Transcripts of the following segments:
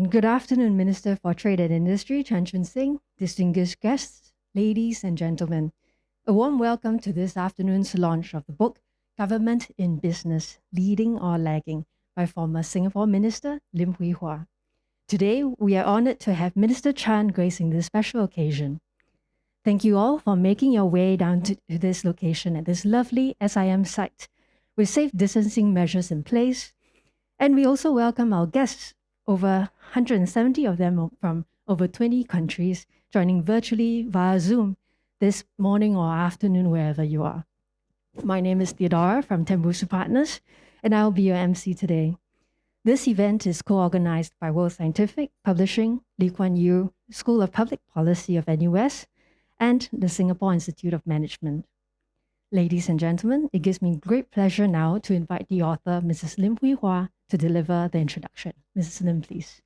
Good afternoon, Minister for Trade and Industry, Chan Chun Sing, distinguished guests, ladies and gentlemen. A warm welcome to this afternoon's launch of the book, Government in Business, Leading or Lagging, by former Singapore Minister Lim Hwee Hua. Today, we are honored to have Minister Chan gracing this special occasion. Thank you all for making your way down to this location at this lovely SIM site with safe distancing measures in place. And we also welcome our guests, over 170 of them from over 20 countries, joining virtually via Zoom this morning or afternoon, wherever you are. My name is Theodora from Tembusu Partners, and I'll be your MC today. This event is co-organized by World Scientific Publishing, Lee Kuan Yew School of Public Policy of NUS, and the Singapore Institute of Management. Ladies and gentlemen, it gives me great pleasure now to invite the author, Mrs. Lim Hwee Hua, to deliver the introduction. Mrs. Lim, please.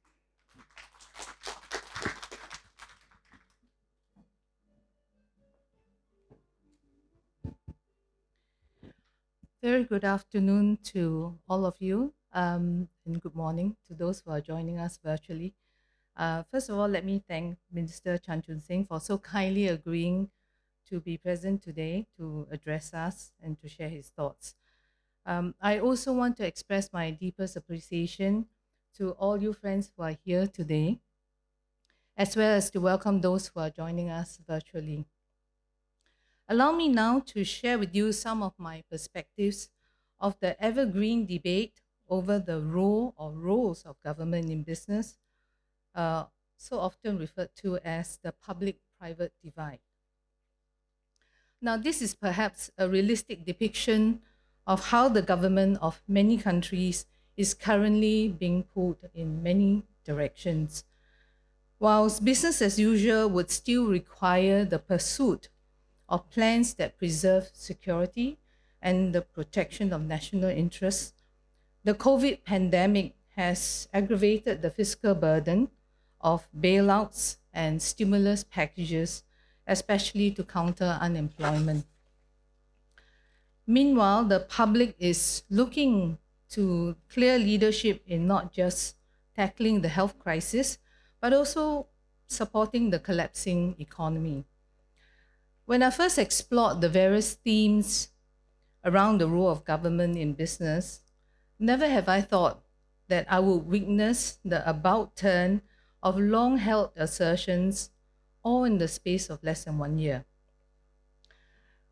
Very good afternoon to all of you, and good morning to those who are joining us virtually. First of all, let me thank Minister Chan Chun Sing for so kindly agreeing to be present today to address us and to share his thoughts. I also want to express my deepest appreciation to all you friends who are here today, as well as to welcome those who are joining us virtually. Allow me now to share with you some of my perspectives of the evergreen debate over the role or roles of government in business, so often referred to as the public-private divide. Now, this is perhaps a realistic depiction of how the government of many countries is currently being pulled in many directions. Whilst business as usual would still require the pursuit of plans that preserve security and the protection of national interests, the COVID pandemic has aggravated the fiscal burden of bailouts and stimulus packages, especially to counter unemployment. Meanwhile, the public is looking to clear leadership in not just tackling the health crisis, but also supporting the collapsing economy. When I first explored the various themes around the role of government in business, never have I thought that I would witness the about turn of long-held assertions all in the space of less than 1 year.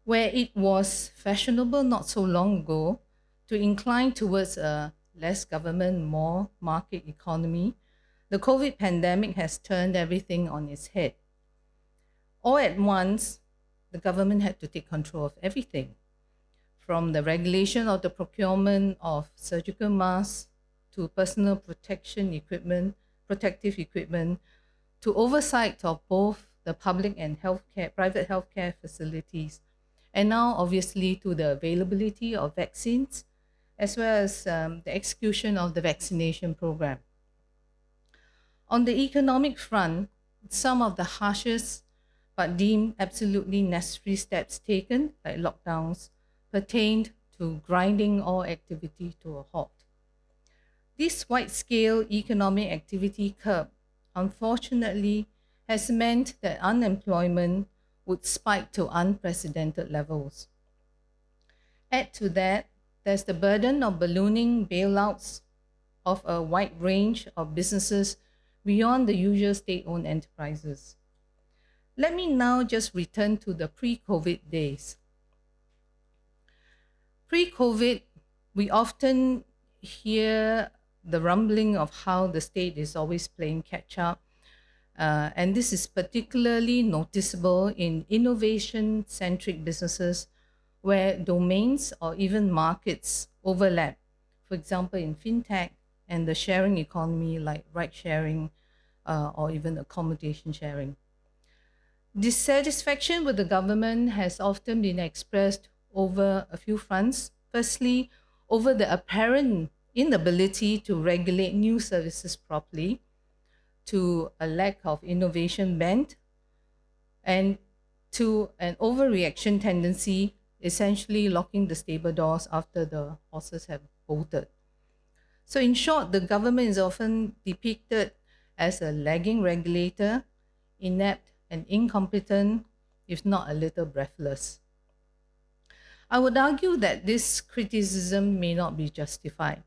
Where it was fashionable not so long ago to incline towards a less government, more market economy, the COVID pandemic has turned everything on its head. All at once, the government had to take control of everything, from the regulation of the procurement of surgical masks to personal protective equipment, to oversight of both the public and private healthcare facilities, and now obviously to the availability of vaccines, as well as the execution of the vaccination program. On the economic front, some of the harshest but deemed absolutely necessary steps taken, like lockdowns, pertained to grinding all activity to a halt. This wide-scale economic activity curb, unfortunately, has meant that unemployment would spike to unprecedented levels. Add to that, there's the burden of ballooning bailouts of a wide range of businesses beyond the usual state-owned enterprises. Let me now just return to the pre-COVID days. Pre-COVID, we often hear the rumbling of how the state is always playing catch-up, and this is particularly noticeable in innovation-centric businesses where domains or even markets overlap, for example, in fintech and the sharing economy like ride-sharing or even accommodation sharing. Dissatisfaction with the government has often been expressed over a few fronts. Firstly, over the apparent inability to regulate new services properly, to a lack of innovation bent, and to an overreaction tendency, essentially locking the stable doors after the horses have bolted. So in short, the government is often depicted as a lagging regulator, inept and incompetent, if not a little breathless. I would argue that this criticism may not be justified.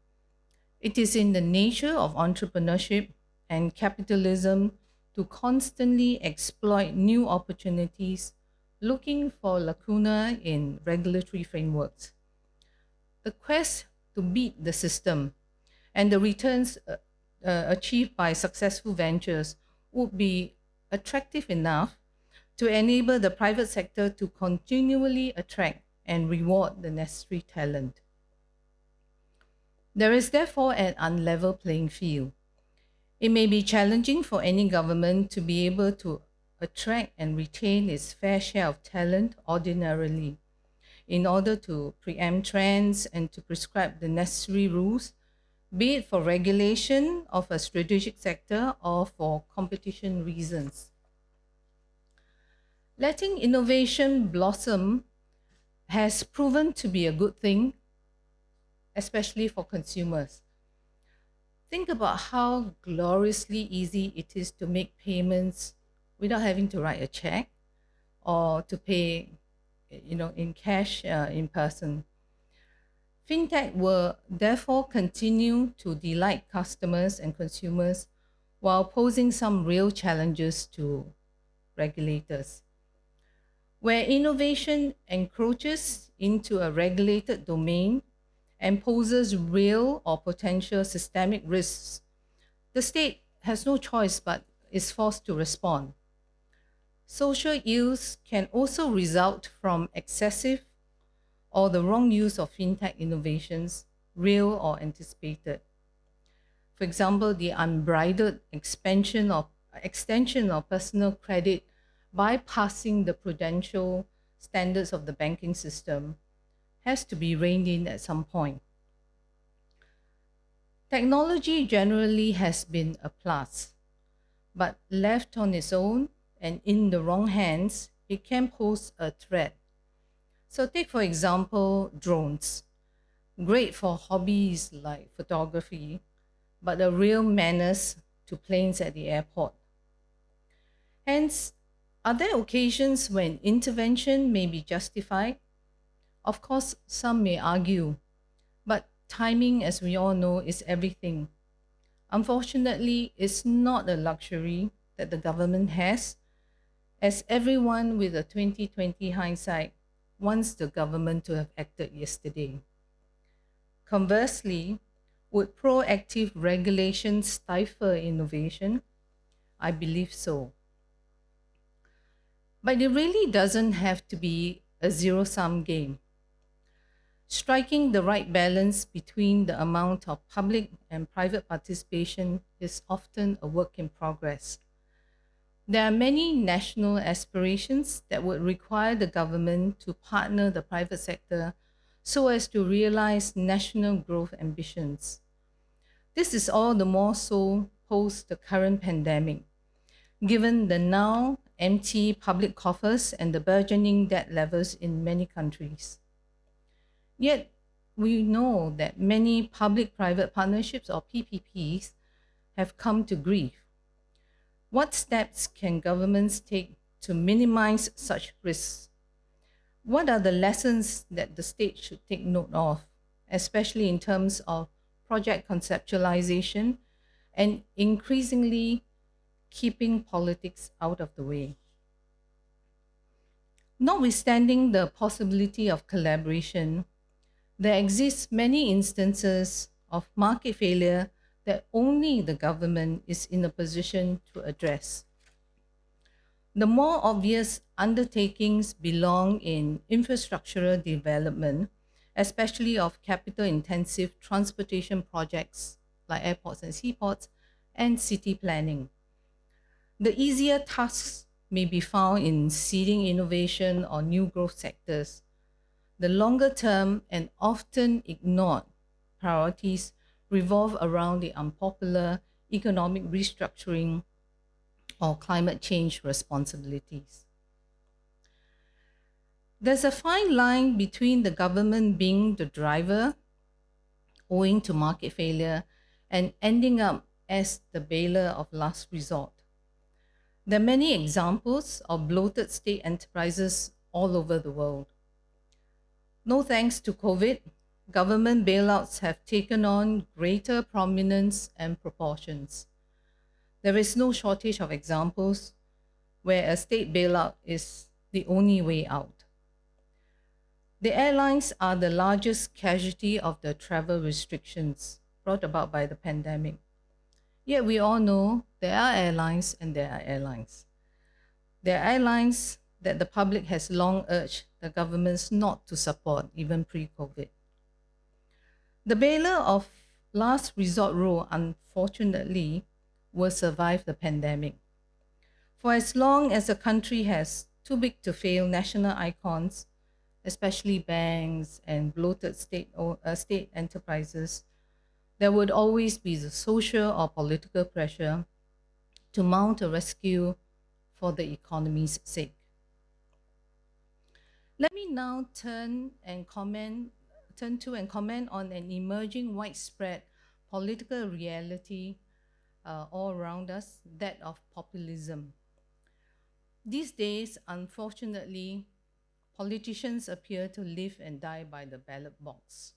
It is in the nature of entrepreneurship and capitalism to constantly exploit new opportunities, looking for lacuna in regulatory frameworks. The quest to beat the system and the returns achieved by successful ventures would be attractive enough to enable the private sector to continually attract and reward the necessary talent. There is therefore an unlevel playing field. It may be challenging for any government to be able to attract and retain its fair share of talent ordinarily in order to preempt trends and to prescribe the necessary rules, be it for regulation of a strategic sector or for competition reasons. Letting innovation blossom has proven to be a good thing, especially for consumers. Think about how gloriously easy it is to make payments without having to write a check or to pay, in cash in person. Fintech will therefore continue to delight customers and consumers while posing some real challenges to regulators. Where innovation encroaches into a regulated domain and poses real or potential systemic risks, the state has no choice but is forced to respond. Social ills can also result from excessive or the wrong use of fintech innovations, real or anticipated. For example, the unbridled extension of personal credit bypassing the prudential standards of the banking system has to be reined in at some point. Technology generally has been a plus, but left on its own and in the wrong hands, it can pose a threat. So, take for example drones, great for hobbies like photography, but a real menace to planes at the airport. Hence, are there occasions when intervention may be justified? Of course, some may argue, but timing, as we all know, is everything. Unfortunately, it's not a luxury that the government has, as everyone with a 2020 hindsight wants the government to have acted yesterday. Conversely, would proactive regulation stifle innovation? I believe so. But it really doesn't have to be a zero sum game. Striking the right balance between the amount of public and private participation is often a work in progress. There are many national aspirations that would require the government to partner the private sector so as to realize national growth ambitions. This is all the more so post the current pandemic, given the now empty public coffers and the burgeoning debt levels in many countries. Yet, we know that many public private partnerships or PPPs have come to grief. What steps can governments take to minimize such risks? What are the lessons that the state should take note of, especially in terms of project conceptualization and increasingly keeping politics out of the way? Notwithstanding the possibility of collaboration, there exist many instances of market failure that only the government is in a position to address. The more obvious undertakings belong in infrastructural development, especially of capital intensive transportation projects like airports and seaports and city planning. The easier tasks may be found in seeding innovation or new growth sectors. The longer term and often ignored priorities revolve around the unpopular economic restructuring or climate change responsibilities. There's a fine line between the government being the driver owing to market failure and ending up as the bailer of last resort. There are many examples of bloated state enterprises all over the world. No thanks to COVID, government bailouts have taken on greater prominence and proportions. There is no shortage of examples where a state bailout is the only way out. The airlines are the largest casualty of the travel restrictions brought about by the pandemic. Yet we all know there are airlines and there are airlines. There are airlines that the public has long urged the governments not to support, even pre COVID. The bailer of last resort rule, unfortunately, will survive the pandemic. For as long as a country has too big to fail national icons, especially banks and bloated state enterprises, there would always be the social or political pressure to mount a rescue for the economy's sake. Let me now turn to and comment on an emerging widespread political reality all around us, that of populism. These days, unfortunately, politicians appear to live and die by the ballot box.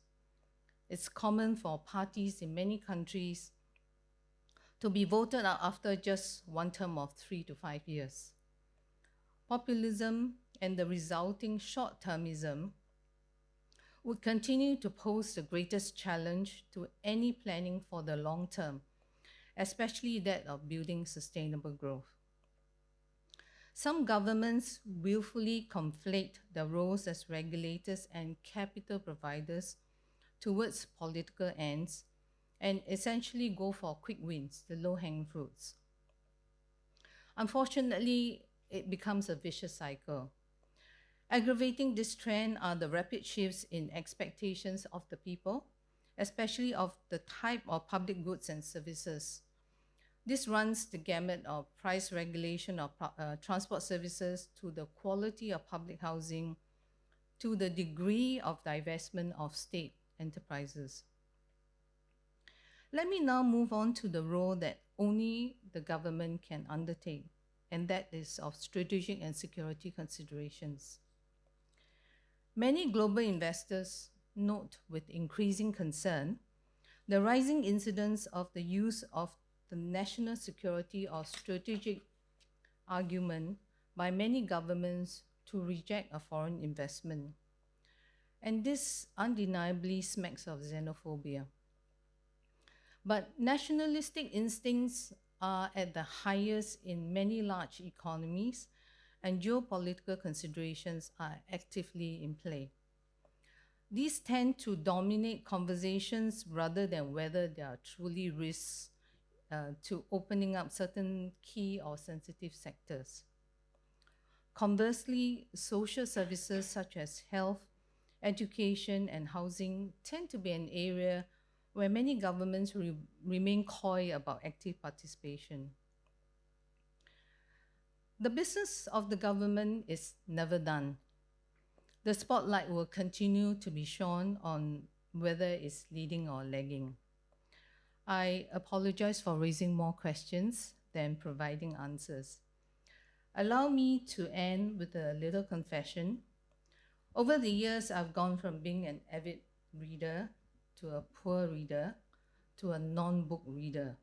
It's common for parties in many countries to be voted out after just one term of 3 to 5 years. Populism and the resulting short-termism would continue to pose the greatest challenge to any planning for the long term, especially that of building sustainable growth. Some governments willfully conflate their roles as regulators and capital providers towards political ends and essentially go for quick wins, the low hanging fruits. Unfortunately, it becomes a vicious cycle. Aggravating this trend are the rapid shifts in expectations of the people, especially of the type of public goods and services. This runs the gamut of price regulation of transport services to the quality of public housing to the degree of divestment of state enterprises. Let me now move on to the role that only the government can undertake, and that is of strategic and security considerations. Many global investors note with increasing concern the rising incidence of the use of the national security or strategic argument by many governments to reject a foreign investment. And this undeniably smacks of xenophobia. But nationalistic instincts are at the highest in many large economies, and geopolitical considerations are actively in play. These tend to dominate conversations rather than whether there are truly risks to opening up certain key or sensitive sectors. Conversely, social services such as health, education, and housing tend to be an area where many governments remain coy about active participation. The business of the government is never done. The spotlight will continue to be shone on whether it's leading or lagging. I apologize for raising more questions than providing answers. Allow me to end with a little confession. Over the years, I've gone from being an avid reader to a poor reader to a non-book reader.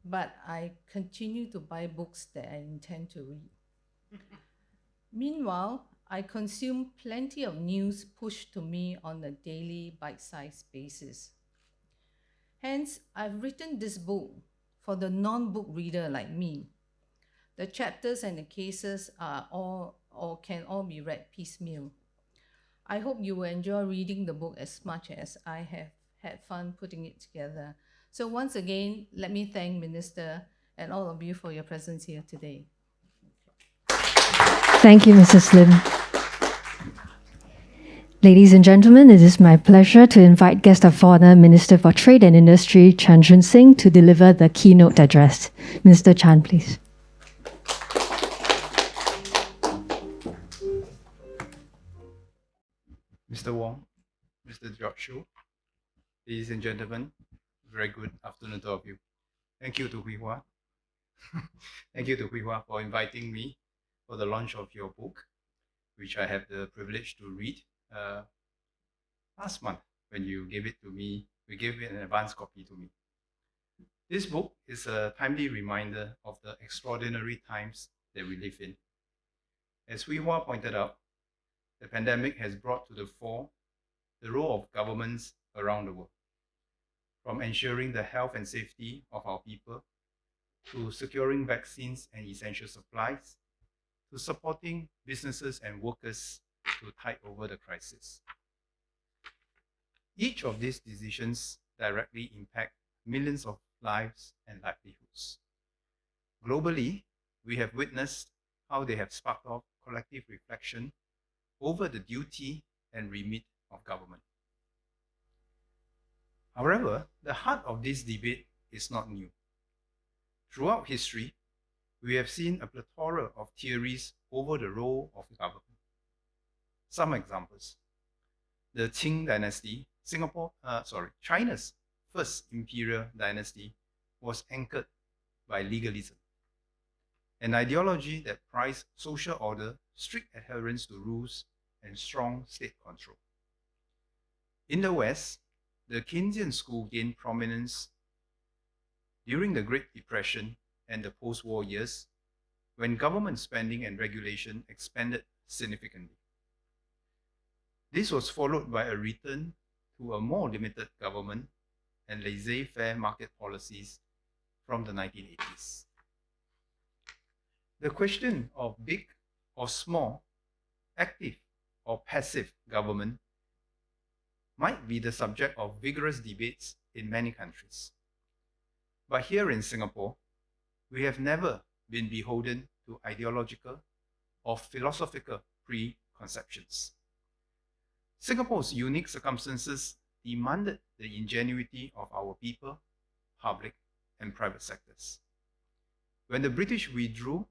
But I continue to buy books that I intend to read. Meanwhile, I consume plenty of news pushed to me on a daily bite-sized basis. Hence, I've written this book for the non-book reader like me. The chapters and the cases are all or can all be read piecemeal. I hope you will enjoy reading the book as much as I have had fun putting it together. So once again, let me thank Minister and all of you for your presence here today. Thank you, Mrs. Lim. Ladies and gentlemen, it is my pleasure to invite Guest of Honor Minister for Trade and Industry, Chan Chun Sing, to deliver the keynote address. Minister Chan, please. Mr. Wong, Mr. George Shou, ladies and gentlemen, very good afternoon to all of you. Thank you to Hwee Hua. Thank you to Hwee Hua for inviting me for the launch of your book, which I have the privilege to read uh, last month when you gave it to me. You gave it an advance copy to me. This book is a timely reminder of the extraordinary times that we live in. As Hwee Hua pointed out, the pandemic has brought to the fore the role of governments around the world, from ensuring the health and safety of our people to securing vaccines and essential supplies, to supporting businesses and workers to tide over the crisis. Each of these decisions directly impact millions of lives and livelihoods. Globally, we have witnessed how they have sparked off collective reflection over the duty and remit of government. However, the heart of this debate is not new. Throughout history, we have seen a plethora of theories over the role of government. Some examples. The Qing dynasty, China's first imperial dynasty, was anchored by legalism, an ideology that prized social order, strict adherence to rules, and strong state control. In the West, the Keynesian school gained prominence during the Great Depression and the post-war years, when government spending and regulation expanded significantly. This was followed by a return to a more limited government and laissez-faire market policies from the 1980s. The question of big or small, active or passive government might be the subject of vigorous debates in many countries. But here in Singapore, we have never been beholden to ideological or philosophical preconceptions. Singapore's unique circumstances demanded the ingenuity of our people, public, and private sectors. When the British withdrew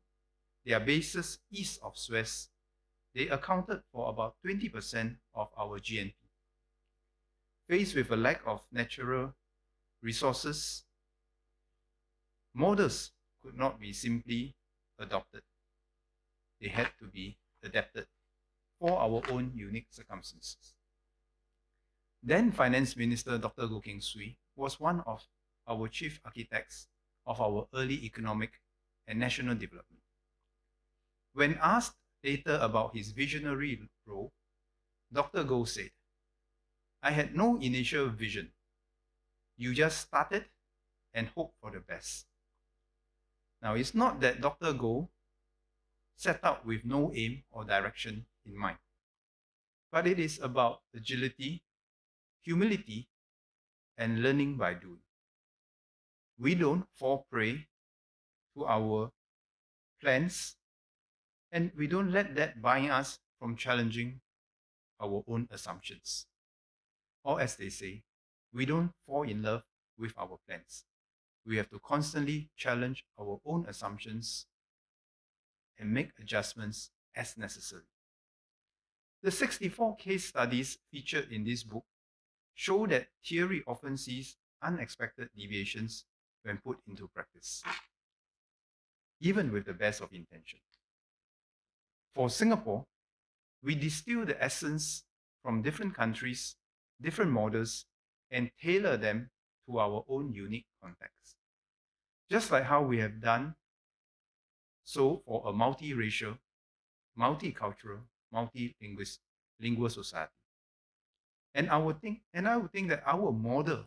their bases east of Suez, they accounted for about 20% of our GNP. Faced with a lack of natural resources, models could not be simply adopted. They had to be adapted for our own unique circumstances. Then Finance Minister Dr. Goh Keng Swee was one of our chief architects of our early economic and national development. When asked later about his visionary role, Dr. Goh said, "I had no initial vision. You just started and hoped for the best." Now, it's not that Dr. Goh set out with no aim or direction in mind, but it is about agility, humility, and learning by doing. We don't fall prey to our plans, and we don't let that bind us from challenging our own assumptions. Or as they say, we don't fall in love with our plans. We have to constantly challenge our own assumptions and make adjustments as necessary. The 64 case studies featured in this book show that theory often sees unexpected deviations when put into practice, even with the best of intention. For Singapore, we distill the essence from different countries, different models, and tailor them to our own unique context. Just like how we have done so for a multiracial, multicultural, multilingual society. And I would think that our model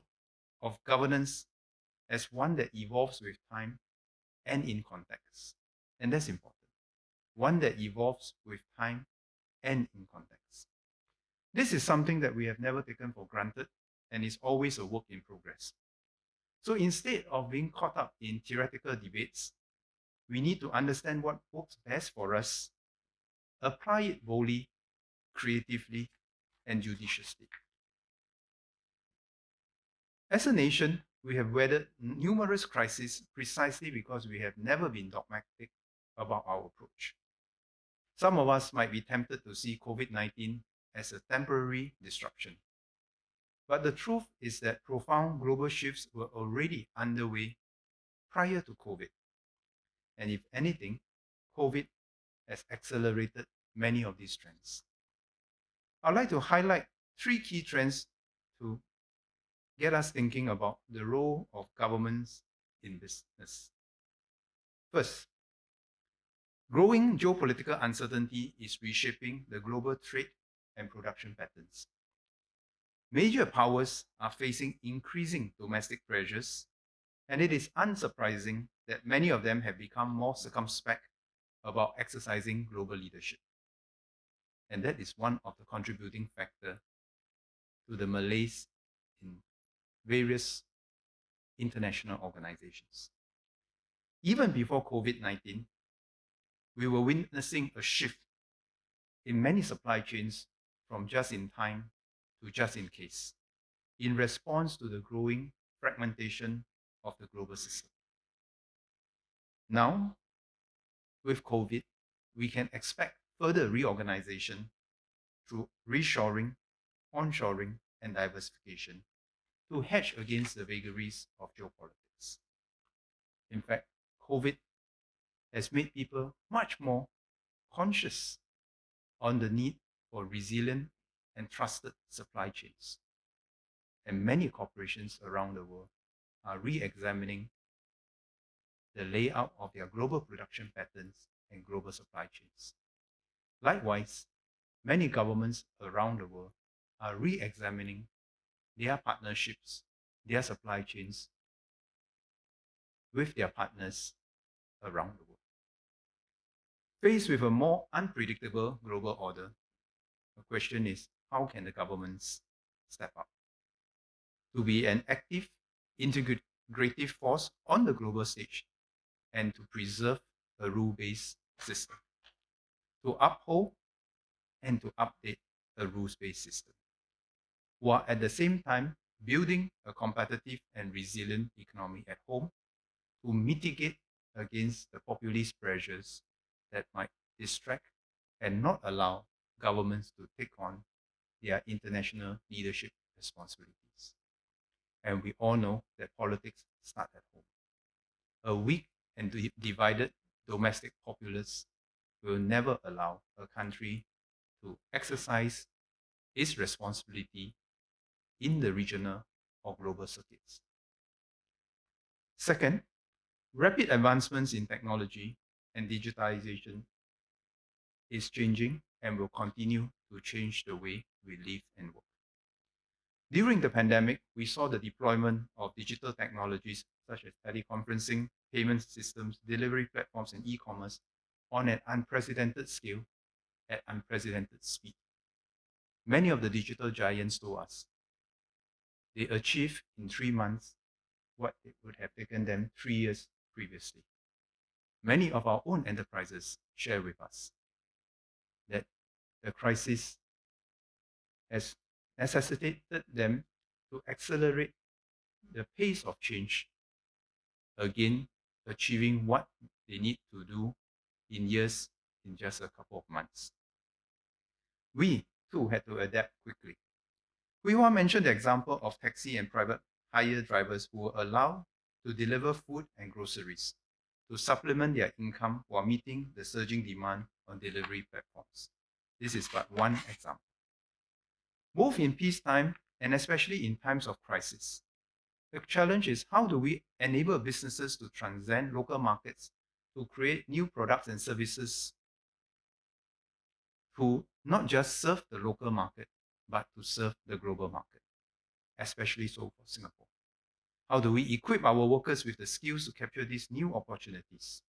of governance as one that evolves with time and in context. And that's important. One that evolves with time and in context. This is something that we have never taken for granted and is always a work in progress. So instead of being caught up in theoretical debates, we need to understand what works best for us, apply it boldly, creatively, and judiciously. As a nation, we have weathered numerous crises precisely because we have never been dogmatic about our approach. Some of us might be tempted to see COVID-19 as a temporary disruption. But the truth is that profound global shifts were already underway prior to COVID. And if anything, COVID has accelerated many of these trends. I'd like to highlight three key trends to get us thinking about the role of governments in business. First, growing geopolitical uncertainty is reshaping the global trade and production patterns. Major powers are facing increasing domestic pressures, and it is unsurprising that many of them have become more circumspect about exercising global leadership. And that is one of the contributing factors to the malaise in various international organizations. Even before COVID-19, we were witnessing a shift in many supply chains from just in time to just in case, in response to the growing fragmentation of the global system. Now, with COVID, we can expect further reorganization through reshoring, onshoring, and diversification to hedge against the vagaries of geopolitics. In fact, COVID has made people much more conscious on the need for resilient and trusted supply chains. And many corporations around the world are re-examining the layout of their global production patterns and global supply chains. Likewise, many governments around the world are re-examining their partnerships, their supply chains with their partners around the world. Faced with a more unpredictable global order, the question is, how can the governments step up to be an active, integrative force on the global stage and to preserve a rule-based system, to uphold and to update a rules-based system, while at the same time building a competitive and resilient economy at home to mitigate against the populist pressures that might distract and not allow governments to take on their international leadership responsibilities. And we all know that politics start at home. A weak and divided domestic populace will never allow a country to exercise its responsibility in the regional or global circuits. Second, rapid advancements in technology and digitization is changing and will continue to change the way we live and work. During the pandemic, we saw the deployment of digital technologies such as teleconferencing, payment systems, delivery platforms, and e-commerce on an unprecedented scale at unprecedented speed. Many of the digital giants told us they achieved in 3 months what it would have taken them 3 years previously. Many of our own enterprises share with us that the crisis has necessitated them to accelerate the pace of change, again, achieving what they need to do in years in just a couple of months. We, too, had to adapt quickly. Hwee Hua mentioned the example of taxi and private hire drivers who were allowed to deliver food and groceries to supplement their income while meeting the surging demand on delivery platforms. This is but one example. Both in peacetime and especially in times of crisis, the challenge is how do we enable businesses to transcend local markets to create new products and services to not just serve the local market, but to serve the global market, especially so for Singapore. How do we equip our workers with the skills to capture these new opportunities?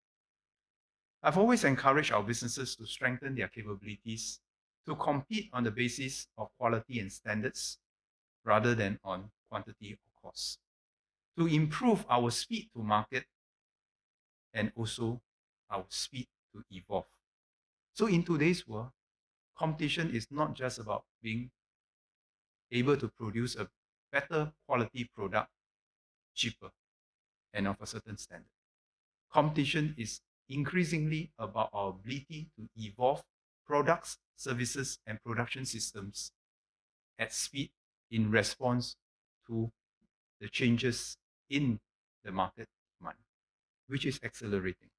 I've always encouraged our businesses to strengthen their capabilities to compete on the basis of quality and standards rather than on quantity or cost, to improve our speed to market and also our speed to evolve. So in today's world, competition is not just about being able to produce a better quality product cheaper and of a certain standard. Competition is increasingly about our ability to evolve products, services, and production systems at speed in response to the changes in the market demand, which is accelerating.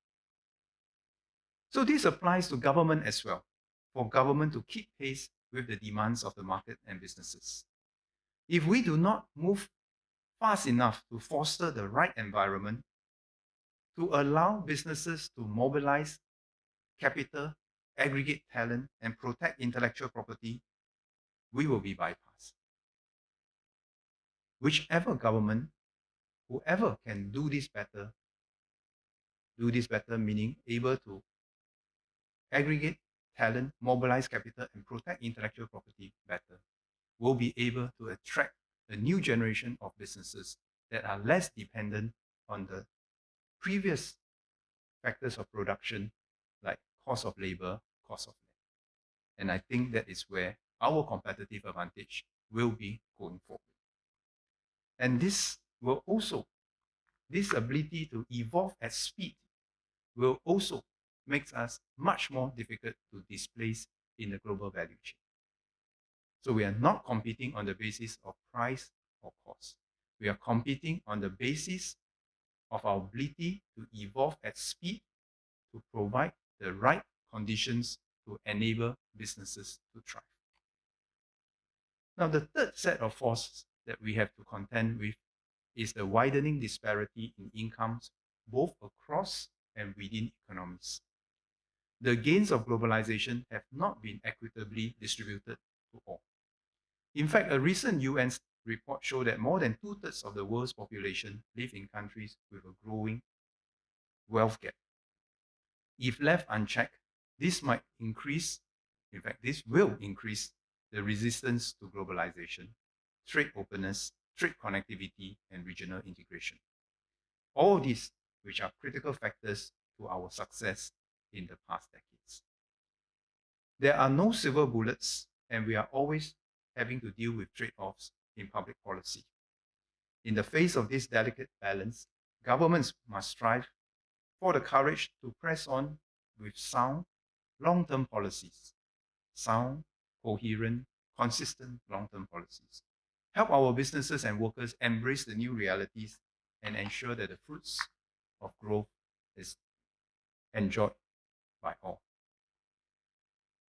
So this applies to government as well, for government to keep pace with the demands of the market and businesses. If we do not move fast enough to foster the right environment to allow businesses to mobilize capital, aggregate talent, and protect intellectual property, we will be bypassed. Whichever government, whoever can do this better, meaning able to aggregate talent, mobilize capital, and protect intellectual property better, will be able to attract a new generation of businesses that are less dependent on the previous factors of production like cost of labor, cost of land. And I think that is where our competitive advantage will be going forward. And this ability to evolve at speed will also make us much more difficult to displace in the global value chain. So we are not competing on the basis of price or cost. We are competing on the basis of our ability to evolve at speed to provide the right conditions to enable businesses to thrive. Now, the third set of forces that we have to contend with is the widening disparity in incomes, both across and within economies. The gains of globalization have not been equitably distributed to all. In fact, a recent UN report showed that more than 2/3 of the world's population live in countries with a growing wealth gap. If left unchecked, this will increase the resistance to globalization, trade openness, trade connectivity, and regional integration. All of these, which are critical factors to our success in the past decades. There are no silver bullets, and we are always having to deal with trade-offs in public policy. In the face of this delicate balance, governments must strive for the courage to press on with sound, long-term policies. Sound, coherent, consistent long-term policies. Help our businesses and workers embrace the new realities and ensure that the fruits of growth is enjoyed by all.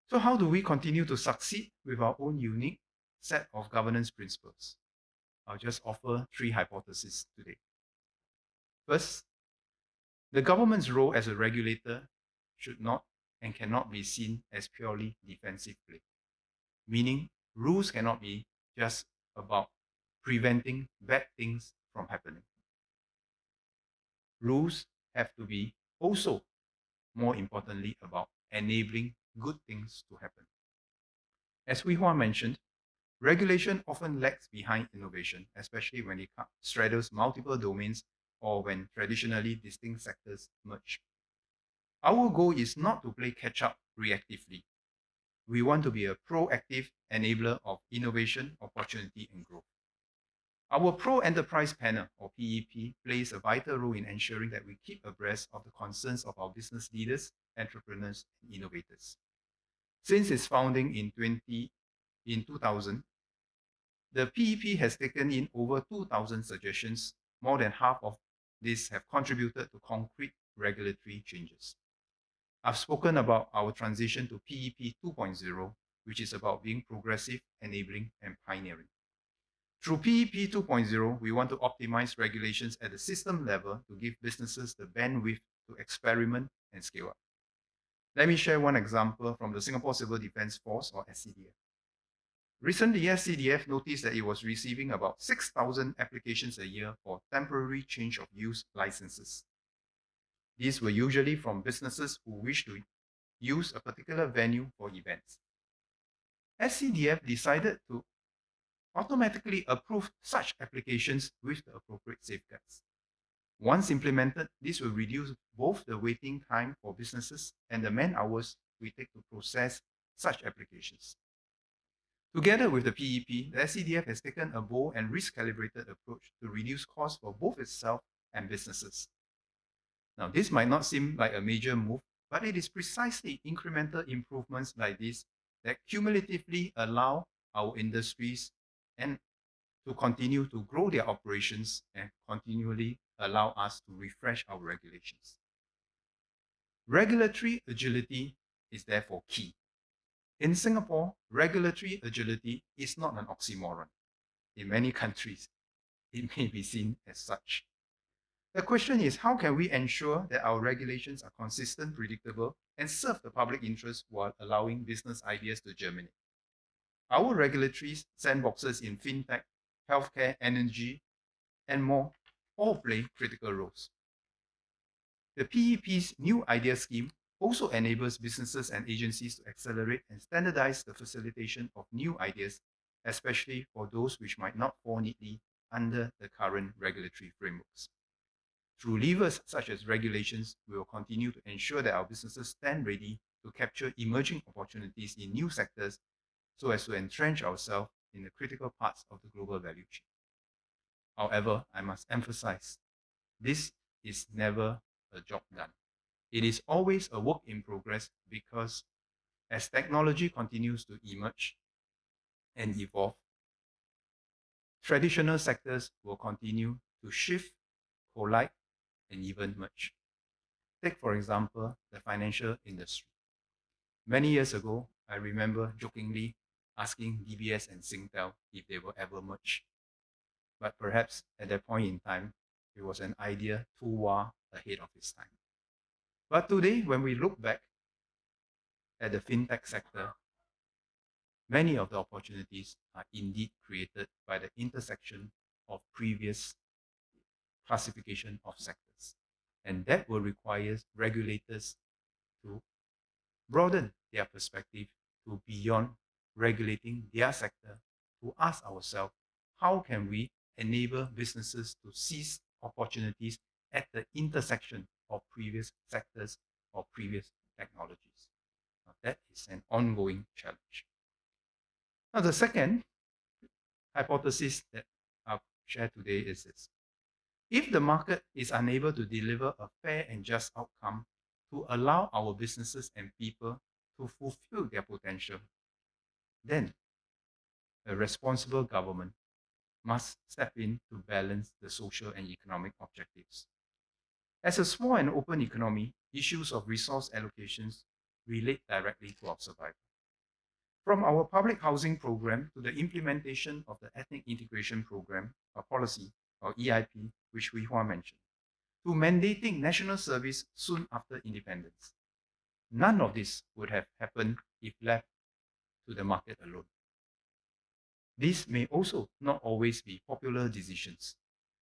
So how do we continue to succeed with our own unique set of governance principles? I'll just offer 3 hypotheses today. First, the government's role as a regulator should not and cannot be seen as purely defensive play, meaning rules cannot be just about preventing bad things from happening. Rules have to be also, more importantly, about enabling good things to happen. As Hwee Hua mentioned, regulation often lags behind innovation, especially when it straddles multiple domains or when traditionally distinct sectors merge. Our goal is not to play catch-up reactively. We want to be a proactive enabler of innovation, opportunity, and growth. Our Pro-Enterprise Panel, or PEP, plays a vital role in ensuring that we keep abreast of the concerns of our business leaders, entrepreneurs, and innovators. Since its founding in 2000, the PEP has taken in over 2,000 suggestions. More than half of these have contributed to concrete regulatory changes. I've spoken about our transition to PEP 2.0, which is about being progressive, enabling, and pioneering. Through PEP 2.0, we want to optimize regulations at the system level to give businesses the bandwidth to experiment and scale up. Let me share one example from the Singapore Civil Defence Force, or SCDF. Recently, SCDF noticed that it was receiving about 6,000 applications a year for temporary change of use licenses. These were usually from businesses who wish to use a particular venue for events. SCDF decided to automatically approve such applications with the appropriate safeguards. Once implemented, this will reduce both the waiting time for businesses and the man hours we take to process such applications. Together with the PEP, the SCDF has taken a bold and risk-calibrated approach to reduce costs for both itself and businesses. Now, this might not seem like a major move, but it is precisely incremental improvements like this that cumulatively allow our industries and to continue to grow their operations and continually allow us to refresh our regulations. Regulatory agility is therefore key. In Singapore, regulatory agility is not an oxymoron. In many countries, it may be seen as such. The question is, how can we ensure that our regulations are consistent, predictable, and serve the public interest while allowing business ideas to germinate? Our regulatory sandboxes in fintech, healthcare, energy, and more all play critical roles. The PEP's new idea scheme also enables businesses and agencies to accelerate and standardize the facilitation of new ideas, especially for those which might not fall neatly under the current regulatory frameworks. Through levers such as regulations, we will continue to ensure that our businesses stand ready to capture emerging opportunities in new sectors so as to entrench ourselves in the critical parts of the global value chain. However, I must emphasize, this is never a job done. It is always a work in progress because as technology continues to emerge and evolve, traditional sectors will continue to shift, collide, and even merge. Take, for example, the financial industry. Many years ago, I remember jokingly asking DBS and Singtel if they will ever merge. But perhaps at that point in time, it was an idea too far ahead of its time. But today, when we look back at the fintech sector, many of the opportunities are indeed created by the intersection of previous classification of sectors. And that will require regulators to broaden their perspective to beyond regulating their sector, to ask ourselves, how can we enable businesses to seize opportunities at the intersection of previous sectors or previous technologies? Now, that is an ongoing challenge. Now, the second hypothesis that I'll share today is this. If the market is unable to deliver a fair and just outcome to allow our businesses and people to fulfill their potential, then a responsible government must step in to balance the social and economic objectives. As a small and open economy, issues of resource allocations relate directly to our survival. From our public housing program to the implementation of the ethnic integration program or policy, or EIP, which Hwee Hua mentioned, to mandating national service soon after independence. None of this would have happened if left to the market alone. These may also not always be popular decisions,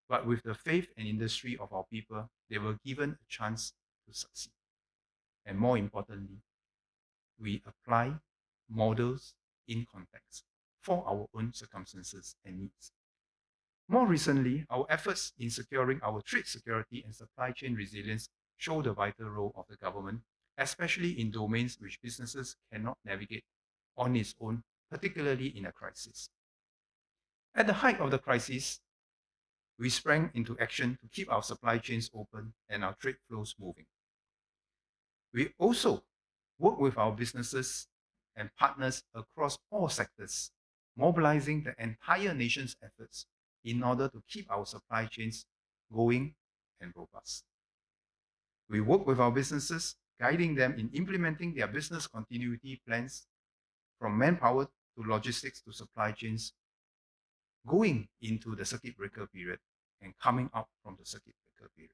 but with the faith and industry of our people, they were given a chance to succeed. And more importantly, we apply models in context for our own circumstances and needs. More recently, our efforts in securing our trade security and supply chain resilience show the vital role of the government, especially in domains which businesses cannot navigate on its own, particularly in a crisis. At the height of the crisis, we sprang into action to keep our supply chains open and our trade flows moving. We also work with our businesses and partners across all sectors, mobilizing the entire nation's efforts in order to keep our supply chains going and robust. We work with our businesses, guiding them in implementing their business continuity plans, from manpower to logistics to supply chains, going into the circuit breaker period and coming out from the circuit breaker period.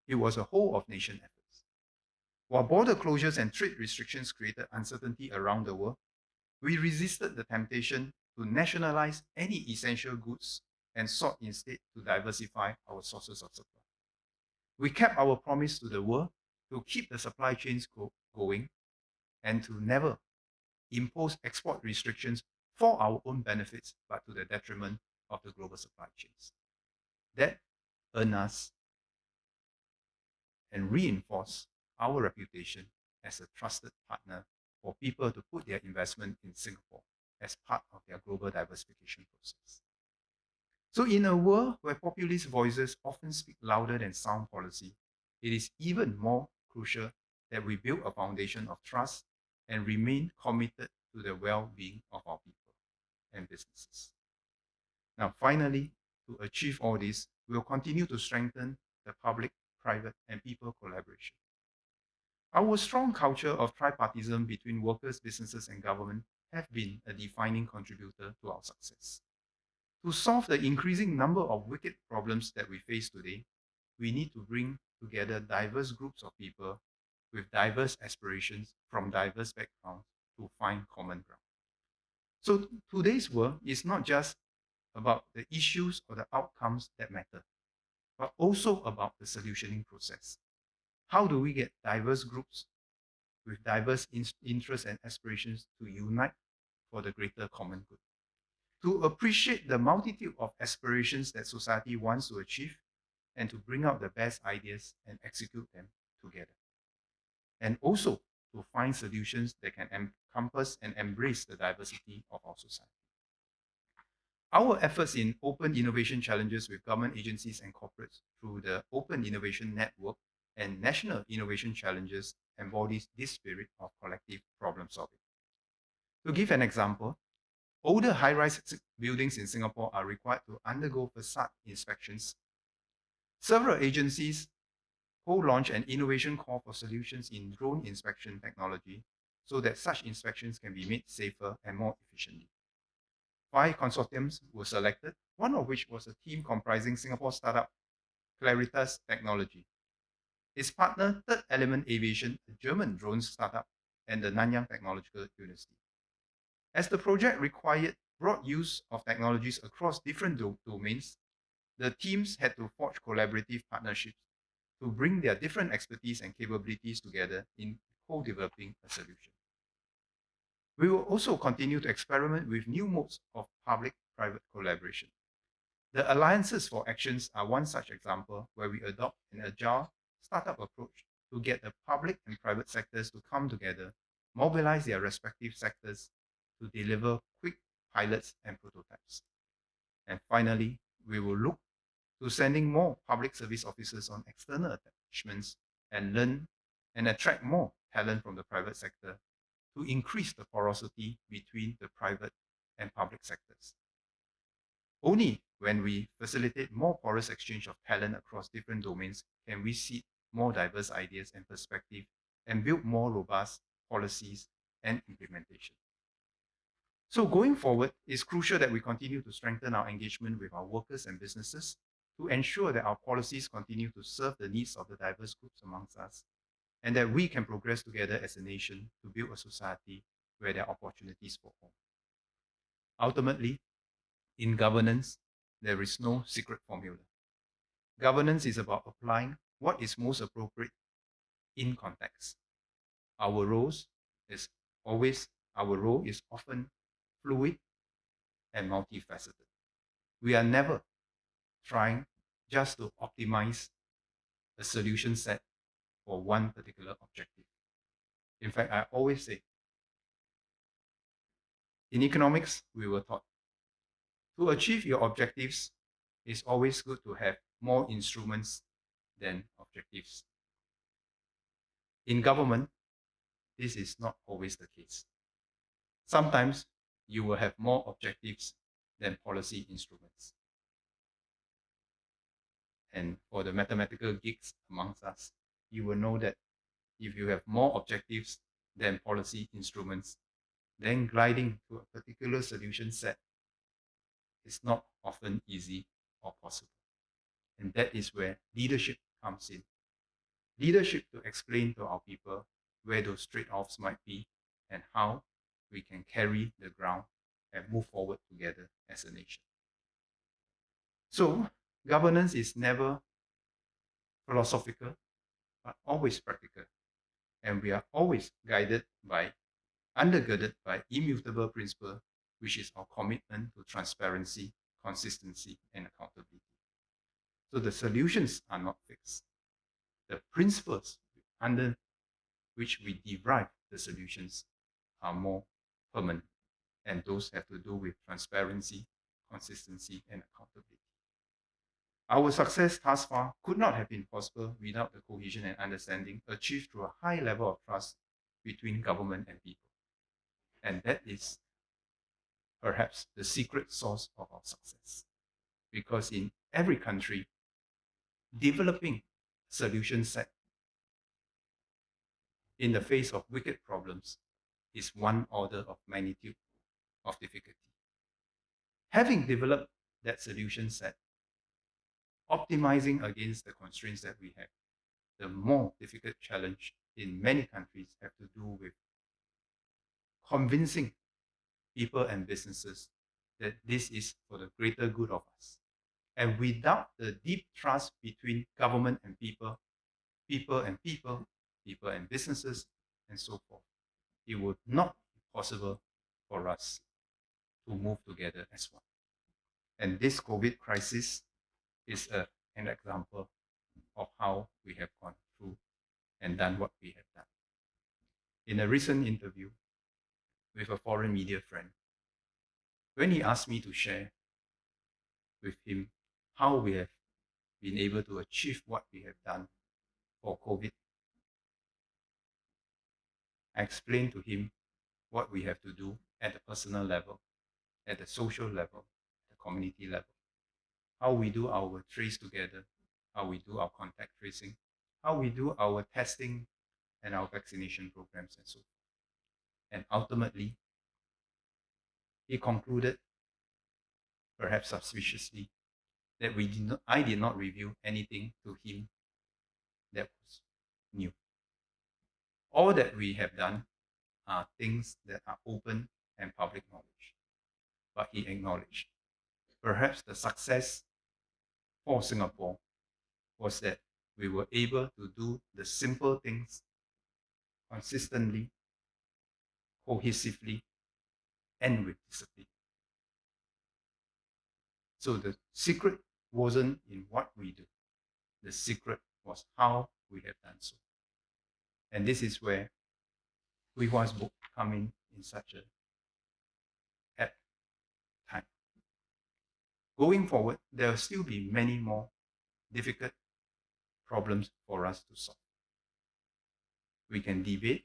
It was a whole of nation efforts. While border closures and trade restrictions created uncertainty around the world, we resisted the temptation to nationalize any essential goods and sought instead to diversify our sources of supply. We kept our promise to the world to keep the supply chains going and to never impose export restrictions for our own benefits, but to the detriment of the global supply chains. That earned us and reinforced our reputation as a trusted partner for people to put their investment in Singapore as part of their global diversification process. So in a world where populist voices often speak louder than sound policy, it is even more crucial that we build a foundation of trust and remain committed to the well-being of our people and businesses. Now, finally, to achieve all this, we'll continue to strengthen the public, private, and people collaboration. Our strong culture of tripartism between workers, businesses, and government have been a defining contributor to our success. To solve the increasing number of wicked problems that we face today, we need to bring together diverse groups of people with diverse aspirations from diverse backgrounds to find common ground. So today's world is not just about the issues or the outcomes that matter, but also about the solutioning process. How do we get diverse groups with diverse interests and aspirations to unite for the greater common good? To appreciate the multitude of aspirations that society wants to achieve and to bring out the best ideas and execute them together. And also to find solutions that can encompass and embrace the diversity of our society. Our efforts in open innovation challenges with government agencies and corporates through the Open Innovation Network and National Innovation Challenges embodies this spirit of collective problem solving. To give an example, older high-rise buildings in Singapore are required to undergo facade inspections. Several agencies co-launch an innovation call for solutions in drone inspection technology so that such inspections can be made safer and more efficiently. 5 consortiums were selected, one of which was a team comprising Singapore startup Claritas Technology, its partner Third Element Aviation, a German drone startup, and the Nanyang Technological University. As the project required broad use of technologies across different domains, the teams had to forge collaborative partnerships to bring their different expertise and capabilities together in co-developing a solution. We will also continue to experiment with new modes of public-private collaboration. The Alliances for Actions are one such example where we adopt an agile startup approach to get the public and private sectors to come together, mobilize their respective sectors to deliver quick pilots and prototypes. And finally, we will look to sending more public service officers on external attachments and learn and attract more talent from the private sector to increase the porosity between the private and public sectors. Only when we facilitate more porous exchange of talent across different domains can we seed more diverse ideas and perspectives and build more robust policies and implementation. So going forward, it's crucial that we continue to strengthen our engagement with our workers and businesses to ensure that our policies continue to serve the needs of the diverse groups amongst us, and that we can progress together as a nation to build a society where there are opportunities for all. Ultimately, in governance, there is no secret formula. Governance is about applying what is most appropriate in context. Our role is often fluid and multifaceted. We are never trying just to optimize a solution set for one particular objective. In fact, I always say, in economics, we were taught to achieve your objectives, it's always good to have more instruments than objectives. In government, this is not always the case. Sometimes you will have more objectives than policy instruments. And for the mathematical geeks amongst us, you will know that if you have more objectives than policy instruments, then gliding to a particular solution set is not often easy or possible. And that is where leadership comes in. Leadership to explain to our people where those trade-offs might be and how we can carry the ground and move forward together as a nation. So governance is never philosophical, but always practical. And we are always undergirded by immutable principle, which is our commitment to transparency, consistency, and accountability. So the solutions are not fixed. The principles under which we derive the solutions are more permanent, and those have to do with transparency, consistency, and accountability. Our success thus far could not have been possible without the cohesion and understanding achieved through a high level of trust between government and people. And that is perhaps the secret source of our success. because in every country, developing solution set in the face of wicked problems is one order of magnitude of difficulty. Having developed that solution set, optimizing against the constraints that we have, the more difficult challenge in many countries have to do with convincing people and businesses that this is for the greater good of us. And without the deep trust between government and people, people and people, people and businesses, and so forth, it would not be possible for us to move together as one. And this COVID crisis is an example of how we have gone through and done what we have done. In a recent interview with a foreign media friend, when he asked me to share with him how we have been able to achieve what we have done for COVID, I explained to him what we have to do at the personal level, at the social level, the community level, how we do our trace together, how we do our contact tracing, how we do our testing and our vaccination programs and so forth. And ultimately, he concluded, perhaps suspiciously, that I did not reveal anything to him that was new. All that we have done are things that are open and public knowledge. But he acknowledged, perhaps the success for Singapore was that we were able to do the simple things consistently, cohesively, and with discipline. So the secret wasn't in what we do. The secret was how we have done so. And this is where Hwee Hua's book come in such a apt time. Going forward, there will still be many more difficult problems for us to solve. We can debate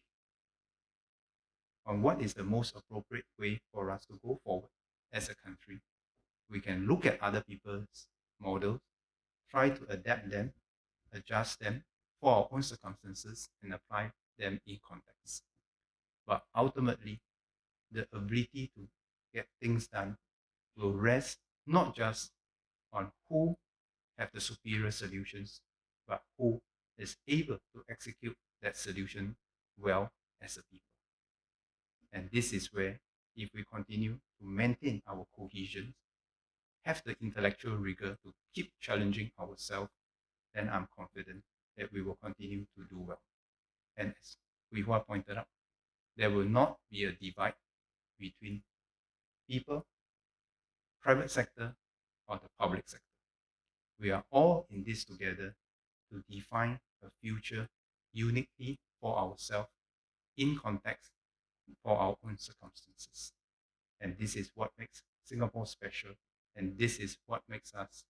on what is the most appropriate way for us to go forward as a country. We can look at other people's models, try to adapt them, adjust them for our own circumstances, and apply them in context. But ultimately, the ability to get things done will rest not just on who have the superior solutions, but who is able to execute that solution well as a people. And this is where, if we continue to maintain our cohesion, have the intellectual rigor to keep challenging ourselves, then I'm confident that we will continue to do well. And as Hwee Hua pointed out, there will not be a divide between people, private sector, or the public sector. We are all in this together to define a future uniquely for ourselves, in context, for our own circumstances. And this is what makes Singapore special, and this is what makes us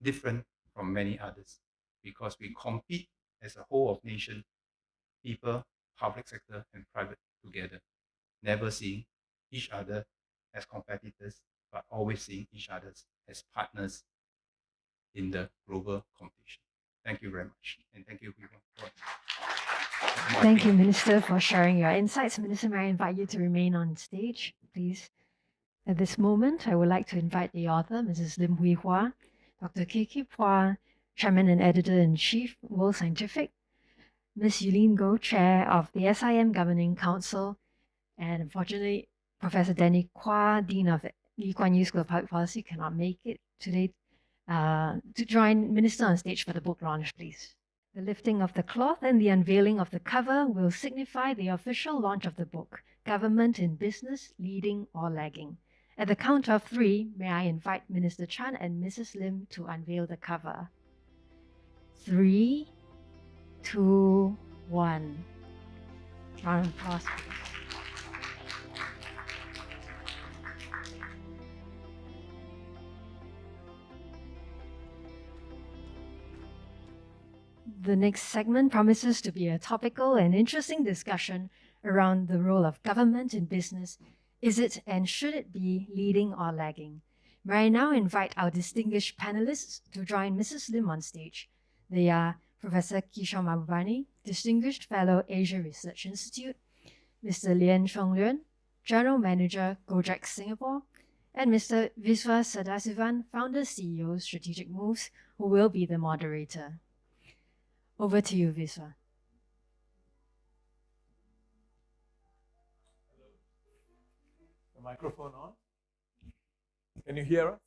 different from many others, because we compete as a whole of nation, people, public sector, and private together, never seeing each other as competitors, but always seeing each other as partners in the global competition. Thank you very much. And thank you, Hwee Hua. Thank you, Minister, for sharing your insights. Minister, may I invite you to remain on stage, please? At this moment, I would like to invite the author, Mrs. Lim Hwee Hua, Dr. K.K. Phua, Chairman and Editor-in-Chief, World Scientific, Ms. Yulin Goh, Chair of the SIM Governing Council, and unfortunately, Professor Danny Kwa, Dean of Lee Kuan Yew School of Public Policy, cannot make it today to join Minister on stage for the book launch, please. The lifting of the cloth and the unveiling of the cover will signify the official launch of the book, Government in Business, Leading or Lagging. At the count of 3, may I invite Minister Chan and Mrs. Lim to unveil the cover. 3, 2, 1. Round of applause. The next segment promises to be a topical and interesting discussion around the role of government in business. Is it and should it be leading or lagging? May I now invite our distinguished panelists to join Mrs. Lim on stage. They are Professor Kishore Mahbubani, Distinguished Fellow, Asia Research Institute, Mr. Lian Chongluen, General Manager, Gojek Singapore, and Mr. Viswa Sadasivan, Founder CEO, Strategic Moves, who will be the moderator. Over to you, Viswa. The microphone on? Can you hear us?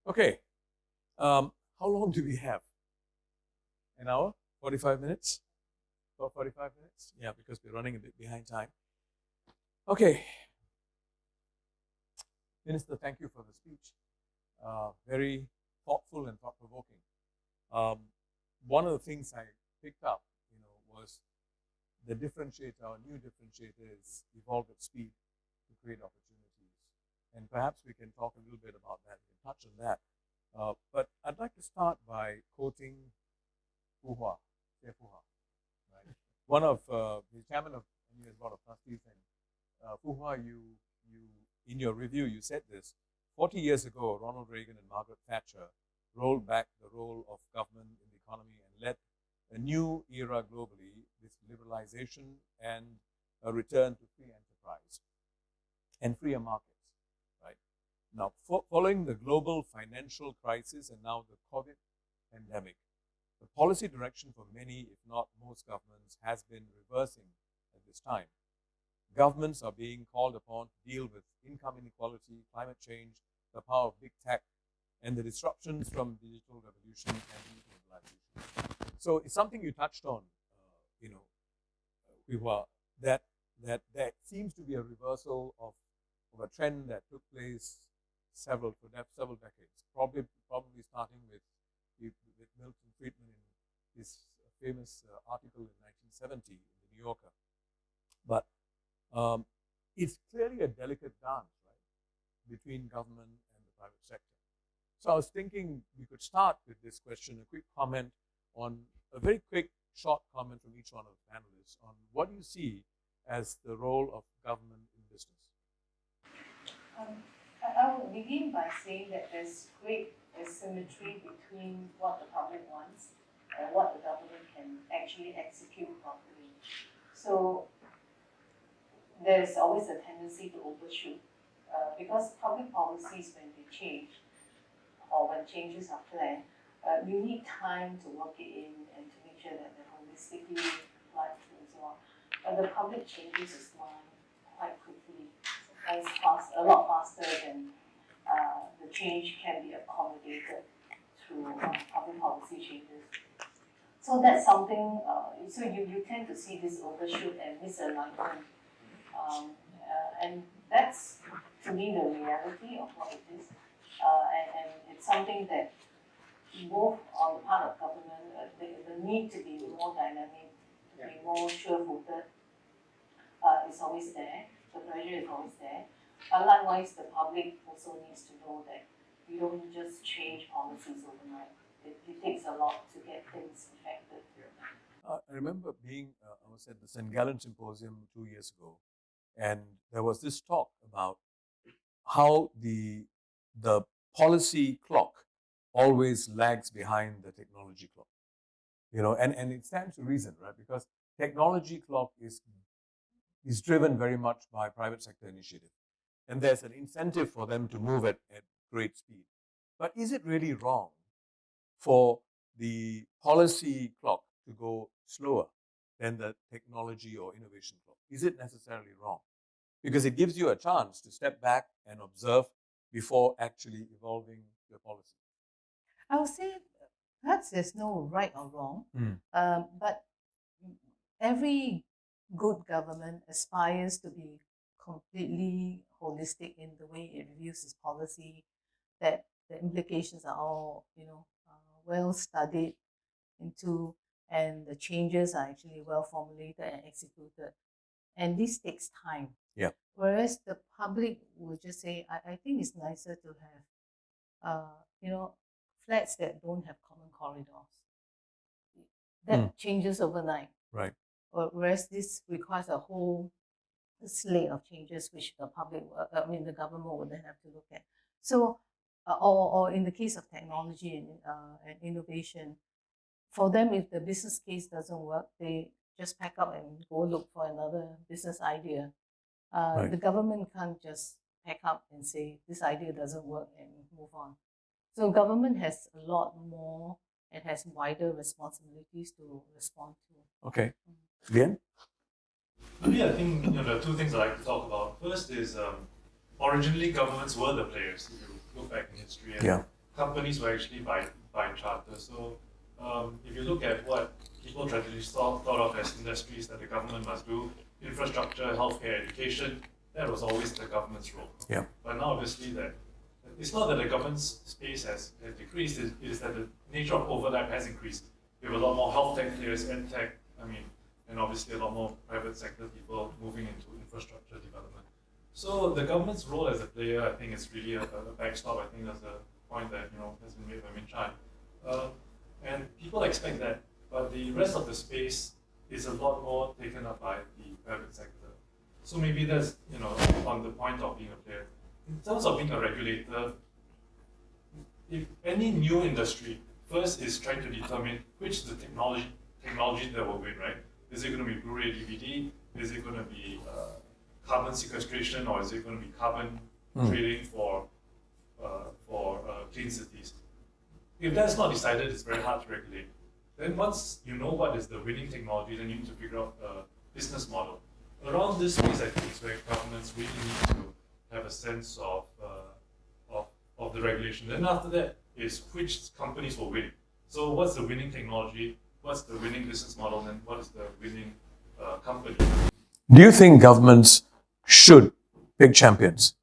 Okay. How long do we have? An hour? 45 minutes? About 45 minutes? Yeah, because we're running a bit behind time. Okay. Minister, thank you for the speech. Very thoughtful and thought-provoking. One of the things I picked up, was the differentiator, our new differentiator is evolve at speed to create opportunities. And perhaps we can talk a little bit about that, we can touch on that. But I'd like to start by quoting Hwee Hua, Lim Hwee Hua, right? One of the chairman of the U.S. Board of Trustees, and Hwee Hua, you in your review, you said this: 40 years ago, Ronald Reagan and Margaret Thatcher rolled back the role of government in the economy and led a new era globally, this liberalization and a return to free enterprise and freer markets, right? Now, following the global financial crisis and now the COVID pandemic, the policy direction for many, if not most governments, has been reversing at this time. Governments are being called upon to deal with income inequality, climate change, the power of big tech, and the disruptions from digital revolution and de-globalization. So it's something you touched on, Hwee Hua, that there seems to be a reversal of a trend that took place several decades, probably starting with Milton Friedman in his famous article in 1970 in the New Yorker. But it's clearly a delicate dance, right, between government and the private sector. So I was thinking we could start with this question, a quick comment on, a very quick, short comment from each one of the panelists on what you see as the role of government in business. I would begin by saying that there's great asymmetry between what the public wants and what the government can actually execute properly. So there's always a tendency to overshoot because public policies, when they change or when changes are planned, you need time to work it in and to make sure that they're holistically applied and so on. But the public changes its mind quite quickly, sometimes a lot faster than the change can be accommodated through public policy changes. So that's something, so you tend to see this overshoot and misalignment. And that's, to me, the reality of what it is. And it's something that both on the part of government, the need to be more dynamic, to be more sure-footed is always there. The pressure is always there. But likewise, the public also needs to know that you don't just change policies overnight. It takes a lot to get things effective. I remember being, I was at the St. Gallen Symposium 2 years ago, and there was this talk about how the policy clock always lags behind the technology clock. And it stands to reason, right? Because technology clock is driven very much by private sector initiative. And there's an incentive for them to move at great speed. But is it really wrong for the policy clock to go slower than the technology or innovation clock? Is it necessarily wrong? Because it gives you a chance to step back and observe before actually evolving your policy. I would say perhaps there's no right or wrong, but every good government aspires to be completely holistic in the way it reviews its policy, that the implications are all, well studied into, and the changes are actually well formulated and executed. And this takes time. Yeah. Whereas the public will just say, I think it's nicer to have, flats that don't have common corridors. That changes overnight. Right. Whereas this requires a whole slate of changes which the public, the government will then have to look at. So, or in the case of technology and innovation, for them, if the business case doesn't work, they just pack up and go look for another business idea. Right. The government can't just pack up and say this idea doesn't work and move on. So government has a lot more and has wider responsibilities to respond to. Okay. Bien? Maybe I think there are two things I'd like to talk about. First is originally governments were the players. If you look back in history, and companies were actually by charter. So if you look at what people traditionally thought of as industries that the government must do, infrastructure, healthcare, education, that was always the government's role. Yeah. But now obviously that it's not that the government's space has decreased, it is that the nature of overlap has increased. We have a lot more health tech players, ed tech, and obviously a lot more private sector people moving into infrastructure development. So the government's role as a player, I think, is really a backstop. I think that's a point that has been made by Min Chan. And people expect that, but the rest of the space is a lot more taken up by the private sector. So maybe that's on the point of being a player. In terms of being a regulator, if any new industry first is trying to determine which is the technology that will win, right? Is it going to be Blu-ray DVD? Is it going to be carbon sequestration, or is it going to be carbon trading for clean cities? If that's not decided, it's very hard to regulate. Then once you know what is the winning technology, then you need to figure out a business model. Around this space, I think, is where governments really need to have a sense of the regulation. Then after that is which companies will win. So what's the winning technology? What's the winning business model? And what is the winning company? Do you think governments should pick champions?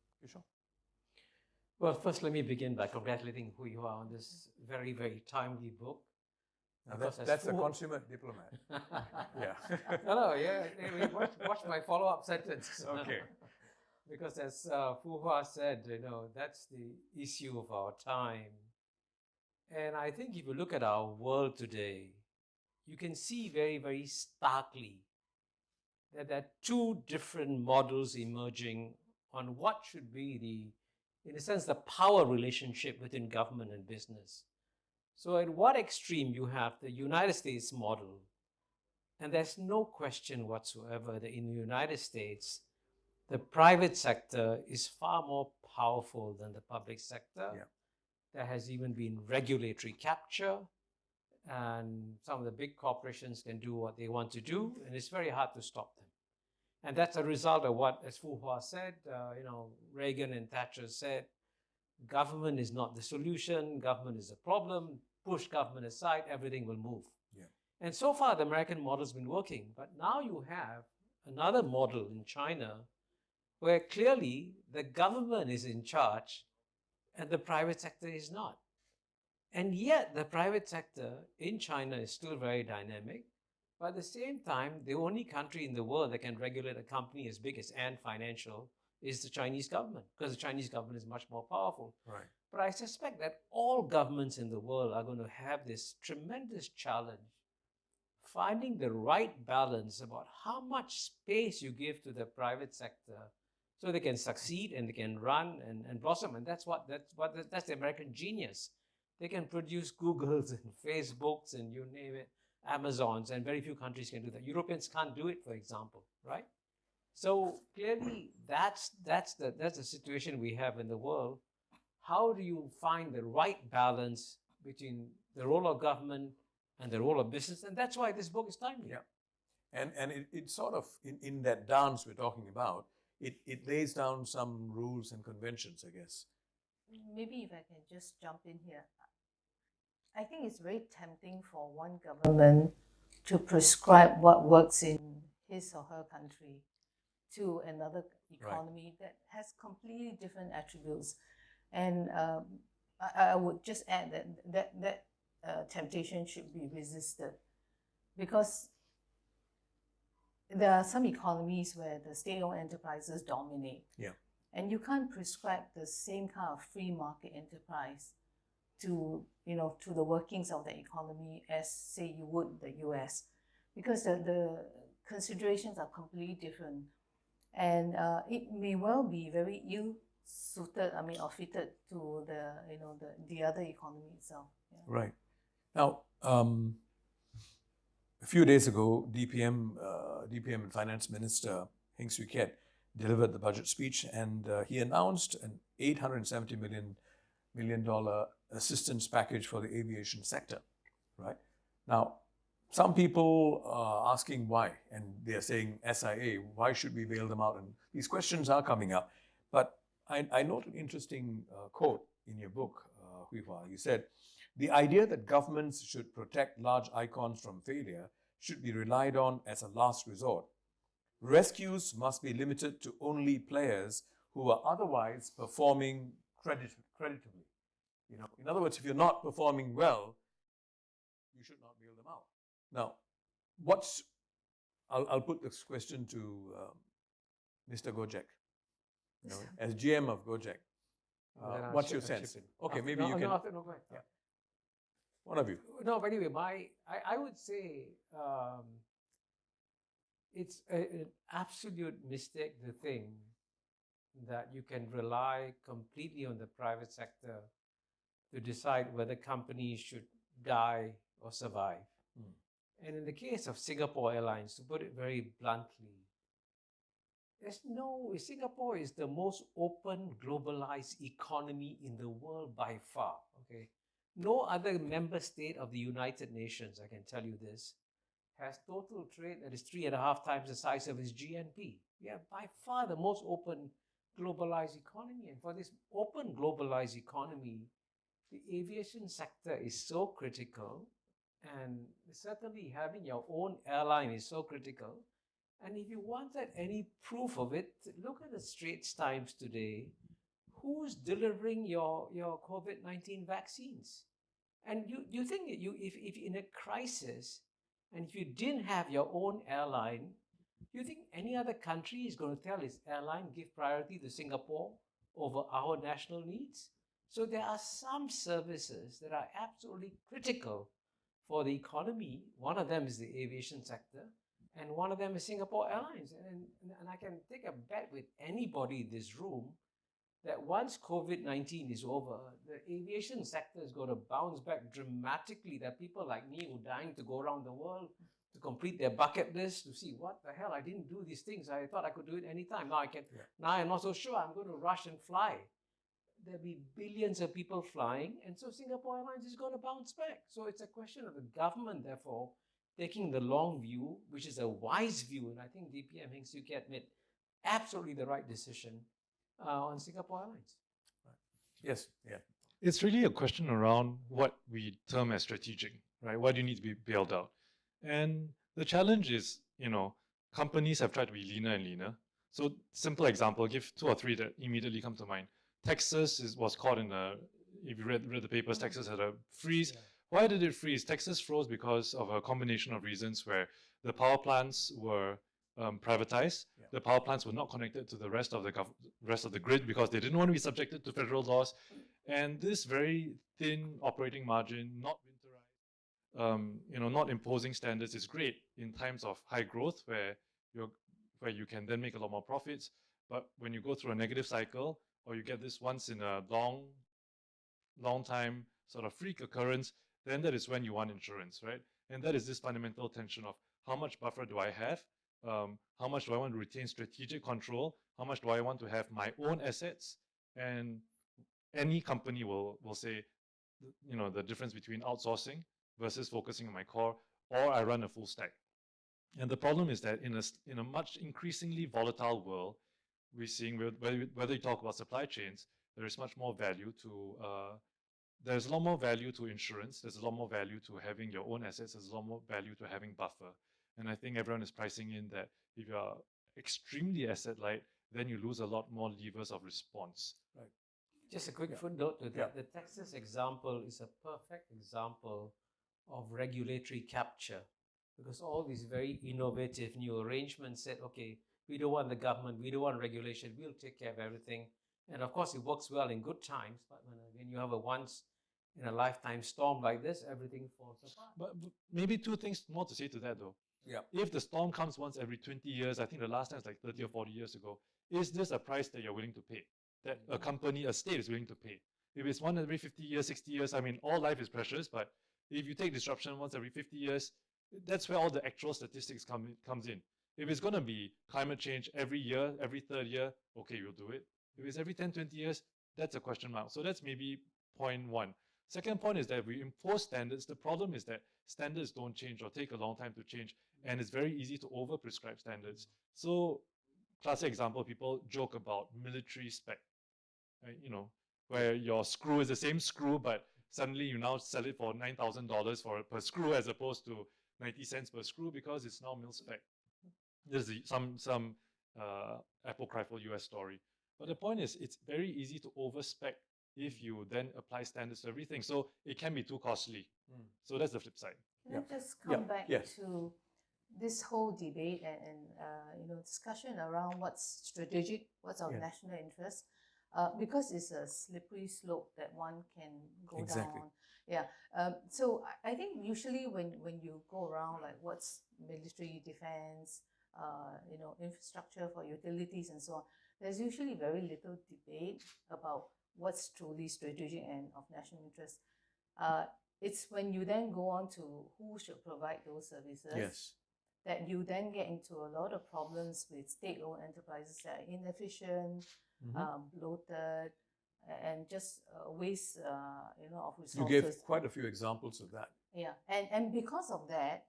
Well, first, let me begin by congratulating Hwee Hua on this very, very timely book. Now that's a consummate diplomat. Yeah. Watch my follow-up sentence. Okay. Because as Hwee Hua said, that's the issue of our time. And I think if you look at our world today, you can see very, very starkly that there are two different models emerging on what should be in a sense, the power relationship within government and business. So at what extreme you have the United States model, and there's no question whatsoever that in the United States, the private sector is far more powerful than the public sector. Yeah. There has even been regulatory capture, and some of the big corporations can do what they want to do, and it's very hard to stop them. And that's a result of what, as Hwee Hua said, Reagan and Thatcher said, government is not the solution, government is a problem, push government aside, everything will move. Yeah. And so far, the American model's been working, but now you have another model in China where clearly the government is in charge and the private sector is not. And yet the private sector in China is still very dynamic. But at the same time, the only country in the world that can regulate a company as big as Ant Financial is the Chinese government, because the Chinese government is much more powerful. Right. But I suspect that all governments in the world are going to have this tremendous challenge, finding the right balance about how much space you give to the private sector so they can succeed and they can run and blossom. And that's the American genius. They can produce Googles and Facebooks and you name it, Amazons, and very few countries can do that. Europeans can't do it, for example, right? So clearly, that's the situation we have in the world. How do you find the right balance between the role of government and the role of business? And that's why this book is timely. Yeah. And it sort of, in that dance we're talking about, it lays down some rules and conventions, I guess. Maybe if I can just jump in here. I think it's very tempting for one government to prescribe what works in his or her country to another economy that has completely different attributes. And I would just add that temptation should be resisted, because there are some economies where the state-owned enterprises dominate. Yeah. And you can't prescribe the same kind of free market enterprise to the workings of the economy as, say, you would the US, because the considerations are completely different. And it may well be very ill suited, I mean, or fitted to the, you know, the other economy itself. Yeah. Right. Now, a few days ago, DPM and Finance Minister Heng Swee Keat delivered the budget speech, and he announced an $870 million assistance package for the aviation sector. Right. Now, some people are asking why, and they are saying SIA, why should we bail them out? And these questions are coming up. But I note an interesting quote in your book, Hwee Hua. You said, the idea that governments should protect large icons from failure should be relied on as a last resort. Rescues must be limited to only players who are otherwise performing creditably. You know, in other words, if you're not performing well, you should not bail them out. Now, I'll put this question to Mr. Gojek, you know, as GM of Gojek. What's your sense? Okay, maybe you can. No, go ahead. Yeah. One of you. No, but anyway, I would say it's an absolute mistake to think that you can rely completely on the private sector to decide whether companies should die or survive. And in the case of Singapore Airlines, to put it very bluntly, Singapore is the most open, globalized economy in the world by far. Okay, no other member state of the United Nations, I can tell you this, has total trade that is 3.5 times the size of its GNP. We are by far the most open, globalized economy. And for this open, globalized economy, the aviation sector is so critical, and certainly having your own airline is so critical. And if you wanted any proof of it, look at the Straits Times today. Who's delivering your COVID-19 vaccines? And you think that if in a crisis, and if you didn't have your own airline, you think any other country is going to tell its airline give priority to Singapore over our national needs? So there are some services that are absolutely critical for the economy. One of them is the aviation sector, and one of them is Singapore Airlines. And I can take a bet with anybody in this room that once COVID-19 is over, the aviation sector is going to bounce back dramatically. There are people like me who are dying to go around the world to complete their bucket list, to see what the hell, I didn't do these things. I thought I could do it anytime. Now I can. Yeah. Now I'm not so sure. I'm going to rush and fly. There'll be billions of people flying, and so Singapore Airlines is going to bounce back. So it's a question of the government, therefore, taking the long view, which is a wise view, and I think DPM Heng Swee Keat made absolutely the right decision on Singapore Airlines. Right. Yes, yeah. It's really a question around what we term as strategic, right? Why do you need to be bailed out? And the challenge is, companies have tried to be leaner and leaner. So simple example, give 2 or 3 that immediately come to mind. Texas was caught in if you read the papers, Texas had a freeze. Yeah. Why did it freeze? Texas froze because of a combination of reasons where the power plants were privatized. Yeah. The power plants were not connected to the rest of the grid because they didn't want to be subjected to federal laws. And this very thin operating margin, not winterized, not imposing standards, is great in times of high growth where you can then make a lot more profits. But when you go through a negative cycle, or you get this once in a long time sort of freak occurrence, then that is when you want insurance, right? And that is this fundamental tension of how much buffer do I have? How much do I want to retain strategic control? How much do I want to have my own assets? And any company will say, the difference between outsourcing versus focusing on my core, or I run a full stack. And the problem is that in a much increasingly volatile world, we're seeing whether you talk about supply chains, there is much more value to there's a lot more value to insurance. There's a lot more value to having your own assets. There's a lot more value to having buffer. And I think everyone is pricing in that if you are extremely asset light, then you lose a lot more levers of response. Right. Just a quick footnote to that. The Texas example is a perfect example of regulatory capture, because all these very innovative new arrangements said, okay, we don't want the government, we don't want regulation, we'll take care of everything. And of course, it works well in good times, but when you have a once-in-a-lifetime storm like this, everything falls apart. But maybe 2 things more to say to that, though. Yeah. If the storm comes once every 20 years, I think the last time was like 30 or 40 years ago, is this a price that you're willing to pay? that a company, a state is willing to pay. If it's one every 50 years, 60 years, I mean, all life is precious, but if you take disruption once every 50 years, that's where all the actual statistics comes in. If it's going to be climate change every year, every third year, okay, we'll do it. If it's every 10, 20 years, that's a question mark. So that's maybe point one. Second point is that we impose standards. The problem is that standards don't change or take a long time to change, and it's very easy to over-prescribe standards. So, classic example, people joke about military spec, right? You know, where your screw is the same screw, but suddenly you now sell it for $9,000 per screw as opposed to 90 cents per screw because it's now mil spec. There's some apocryphal US story. But the point is, it's very easy to overspec if you then apply standards to everything. So it can be too costly. So that's the flip side. Can I just come back to this whole debate and discussion around what's strategic, what's our national interest, because it's a slippery slope that one can go down. Yeah. So I think usually when you go around like what's military defense, infrastructure for utilities and so on, there's usually very little debate about what's truly strategic and of national interest. It's when you then go on to who should provide those services that you then get into a lot of problems with state-owned enterprises that are inefficient, bloated, and just waste, of resources. You gave quite a few examples of that. Yeah, and because of that,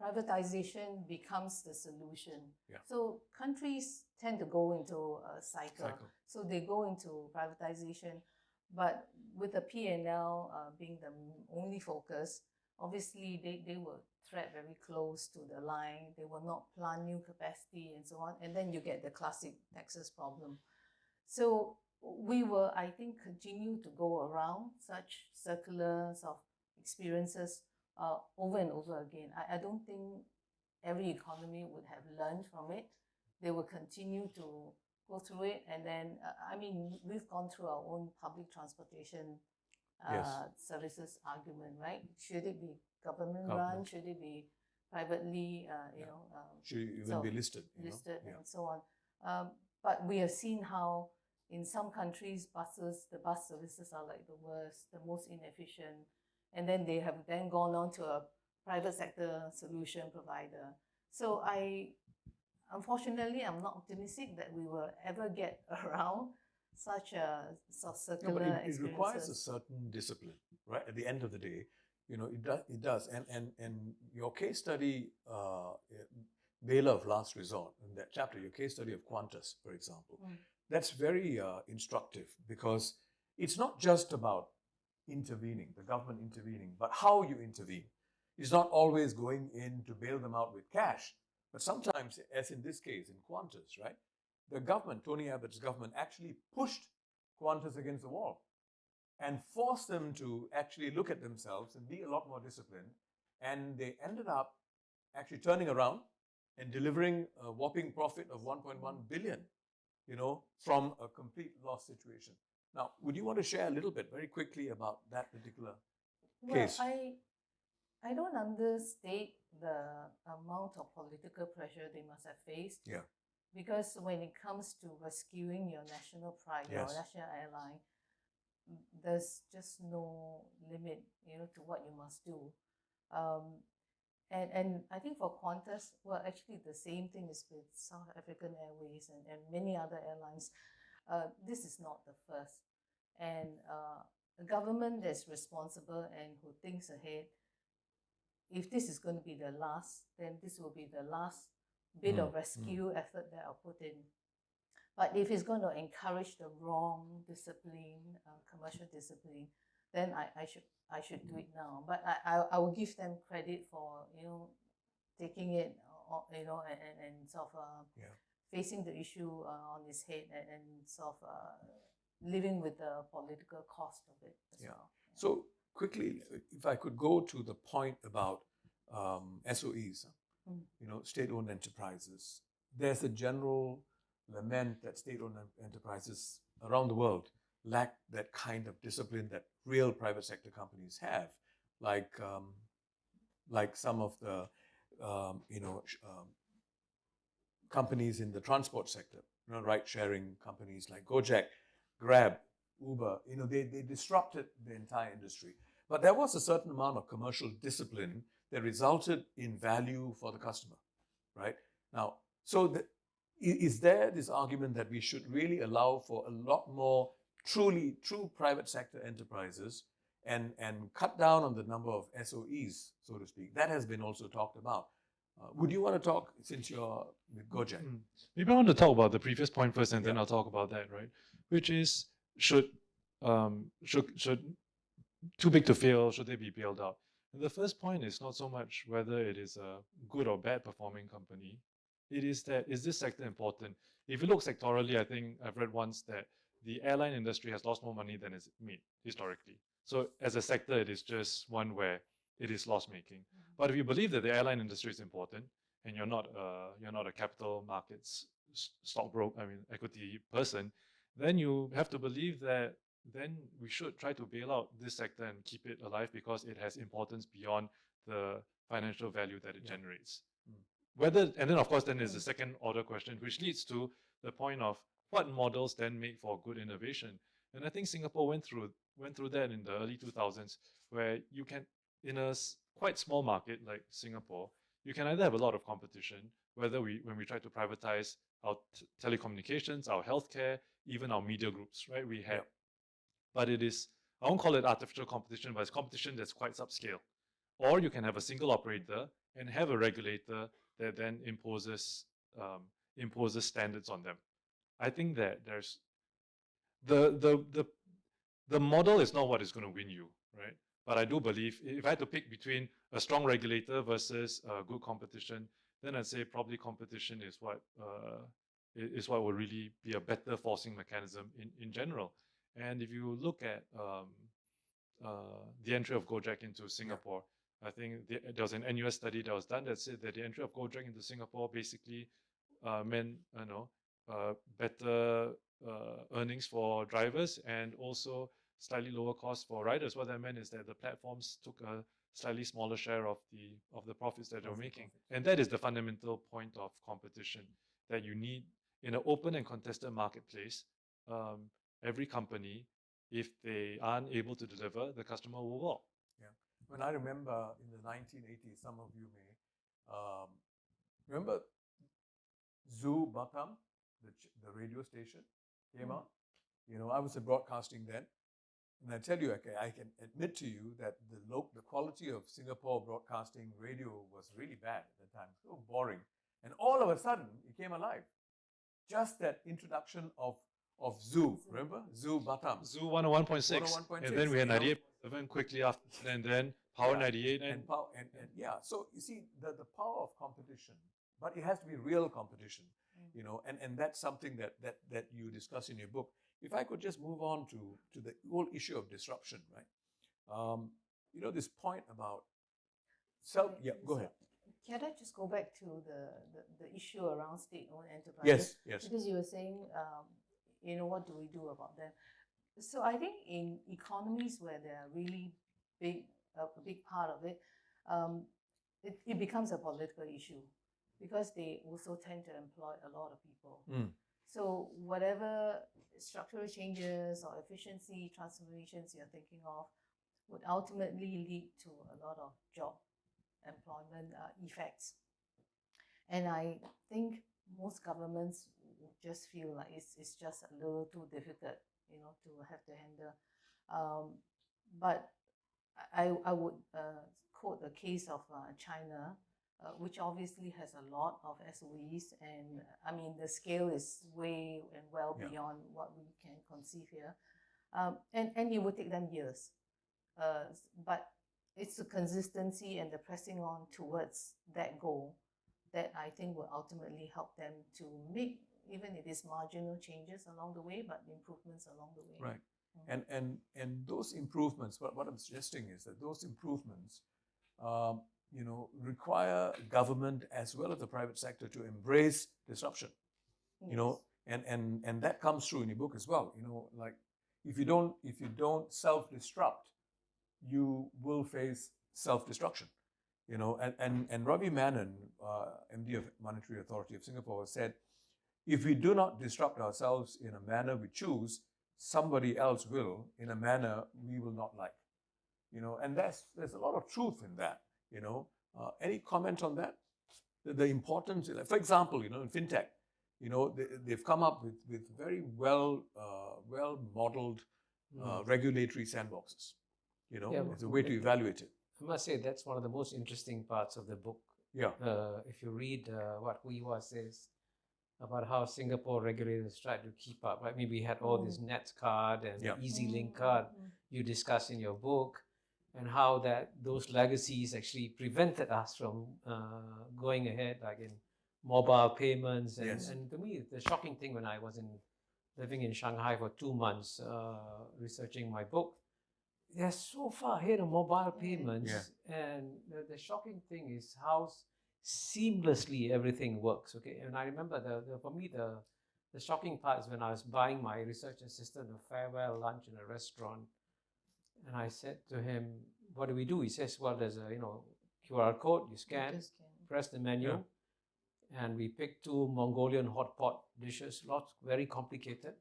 privatization becomes the solution. Yeah. So countries tend to go into a cycle. So they go into privatization, but with the P&L being the only focus, obviously they will tread very close to the line. They will not plant new capacity and so on. And then you get the classic Texas problem. So we will, I think, continue to go around such circulars of experiences over and over again. I don't think every economy would have learned from it. They will continue to go through it. And then, we've gone through our own public transportation services argument, right? Should it be government run? Should it be privately, should it even be listed? And so on. But we have seen how in some countries, the bus services are like the worst, the most inefficient. And then they have then gone on to a private sector solution provider. So unfortunately, I'm not optimistic that we will ever get around such a sort of circular experiences. It requires a certain discipline, right? At the end of the day, it does. And your case study, bailout of last resort, in that chapter, your case study of Qantas, for example, that's very instructive because it's not just about intervening, the government intervening, but how you intervene. It's not always going in to bail them out with cash, but sometimes, as in this case, in Qantas, right? The government, Tony Abbott's government, actually pushed Qantas against the wall and forced them to actually look at themselves and be a lot more disciplined. And they ended up actually turning around and delivering a whopping profit of 1.1 billion, from a complete loss situation. Now, would you want to share a little bit very quickly about that particular case? I don't understate the amount of political pressure they must have faced. Yeah. Because when it comes to rescuing your national pride, your national airline, there's just no limit, to what you must do. And I think for Qantas, actually the same thing is with South African Airways and many other airlines. This is not the first. And a government that's responsible and who thinks ahead, if this is going to be the last, then this will be the last bit of rescue effort that I'll put in. But if it's going to encourage the wrong discipline, commercial discipline, then I should do it now. But I will give them credit for taking it, and sort of facing the issue on its head and sort of living with the political cost of it as well. So quickly, if I could go to the point about SOEs, state-owned enterprises. There's a general lament that state-owned enterprises around the world lack that kind of discipline that real private sector companies have, like some of the companies in the transport sector, ride-sharing companies like Gojek. Grab, Uber, they disrupted the entire industry. But there was a certain amount of commercial discipline that resulted in value for the customer, right? Now, so is there this argument that we should really allow for a lot more true private sector enterprises and cut down on the number of SOEs, so to speak? That has been also talked about. Would you want to talk, since you're with Gojek? Maybe I want to talk about the previous point first, and then I'll talk about that, right? Which is, should too big to fail, should they be bailed out? And the first point is not so much whether it is a good or bad performing company. It is that, is this sector important? If you look sectorally, I think I've read once that the airline industry has lost more money than it's made historically. So as a sector, it is just one where it is loss making. But if you believe that the airline industry is important, and you're not a capital markets equity person, then you have to believe that then we should try to bail out this sector and keep it alive because it has importance beyond the financial value that it generates. And then of course then there's the second order question, which leads to the point of what models then make for good innovation. And I think Singapore went through that in the early 2000s, where you can, in a quite small market like Singapore, you can either have a lot of competition, when we try to privatize our telecommunications, our healthcare, even our media groups, right? We have, but it is, I won't call it artificial competition, but it's competition that's quite subscale. Or you can have a single operator and have a regulator that then imposes standards on them. I think that there's the model is not what is going to win you, right? But I do believe if I had to pick between a strong regulator versus good competition, then I'd say probably competition is what will really be a better forcing mechanism in general. And if you look at the entry of Gojek into Singapore, I think there was an NUS study that was done that said that the entry of Gojek into Singapore basically meant better earnings for drivers and also slightly lower costs for riders. What that meant is that the platforms took a slightly smaller share of the profits that they're making. And that is the fundamental point of competition, that you need, in an open and contested marketplace, every company, if they aren't able to deliver, the customer will walk. Yeah. When I remember in the 1980s, some of you may remember Zoo Batam, the radio station came out. I was in broadcasting then. And I tell you, I can admit to you that the quality of Singapore broadcasting radio was really bad at the time, so boring. And all of a sudden, it came alive. Just that introduction of Zoo, remember? Zoo Batam. Zoo 101.6. And then we had 98.7 quickly after, and then Power 98. And so you see, the power of competition, but it has to be real competition, and that's something that you discuss in your book. If I could just move on to the whole issue of disruption, right? This point about go ahead. Can I just go back to the issue around state-owned enterprises? Yes. Because you were saying, what do we do about them? So I think in economies where they're really a big part of it, it becomes a political issue because they also tend to employ a lot of people. So whatever structural changes or efficiency transformations you're thinking of would ultimately lead to a lot of job employment effects. And I think most governments just feel like it's just a little too difficult, to have to handle. But I would quote the case of China, which obviously has a lot of SOEs, and I mean the scale is way and well beyond what we can conceive here, and it would take them years, but it's the consistency and the pressing on towards that goal that I think will ultimately help them to make, even if it's marginal changes along the way, but improvements along the way. Right. And those improvements, what I'm suggesting is that those improvements require government as well as the private sector to embrace disruption. Yes. And that comes through in your book as well. Like if you don't self-destruct, you will face self-destruction. And Ravi Menon, MD of Monetary Authority of Singapore, said, if we do not disrupt ourselves in a manner we choose, somebody else will in a manner we will not like. And there's a lot of truth in that. Any comment on that? The importance, for example, in fintech, they've come up with very well modeled regulatory sandboxes. It's a way to evaluate it. I must say that's one of the most interesting parts of the book. Yeah. If you read what Hwee Hua says about how Singapore regulators try to keep up, right? I mean, we had all this Nets card and EasyLink card you discuss in your book, and how those legacies actually prevented us from going ahead, like in mobile payments. And to me, the shocking thing when I was living in Shanghai for 2 months researching my book, they're so far ahead of mobile payments. And the shocking thing is how seamlessly everything works. Okay, and I remember for me the shocking part is when I was buying my research assistant a farewell lunch in a restaurant, and I said to him, "What do we do?" He says, "Well, there's a QR code. You scan, press the menu, and we pick 2 Mongolian hot pot dishes. Very complicated.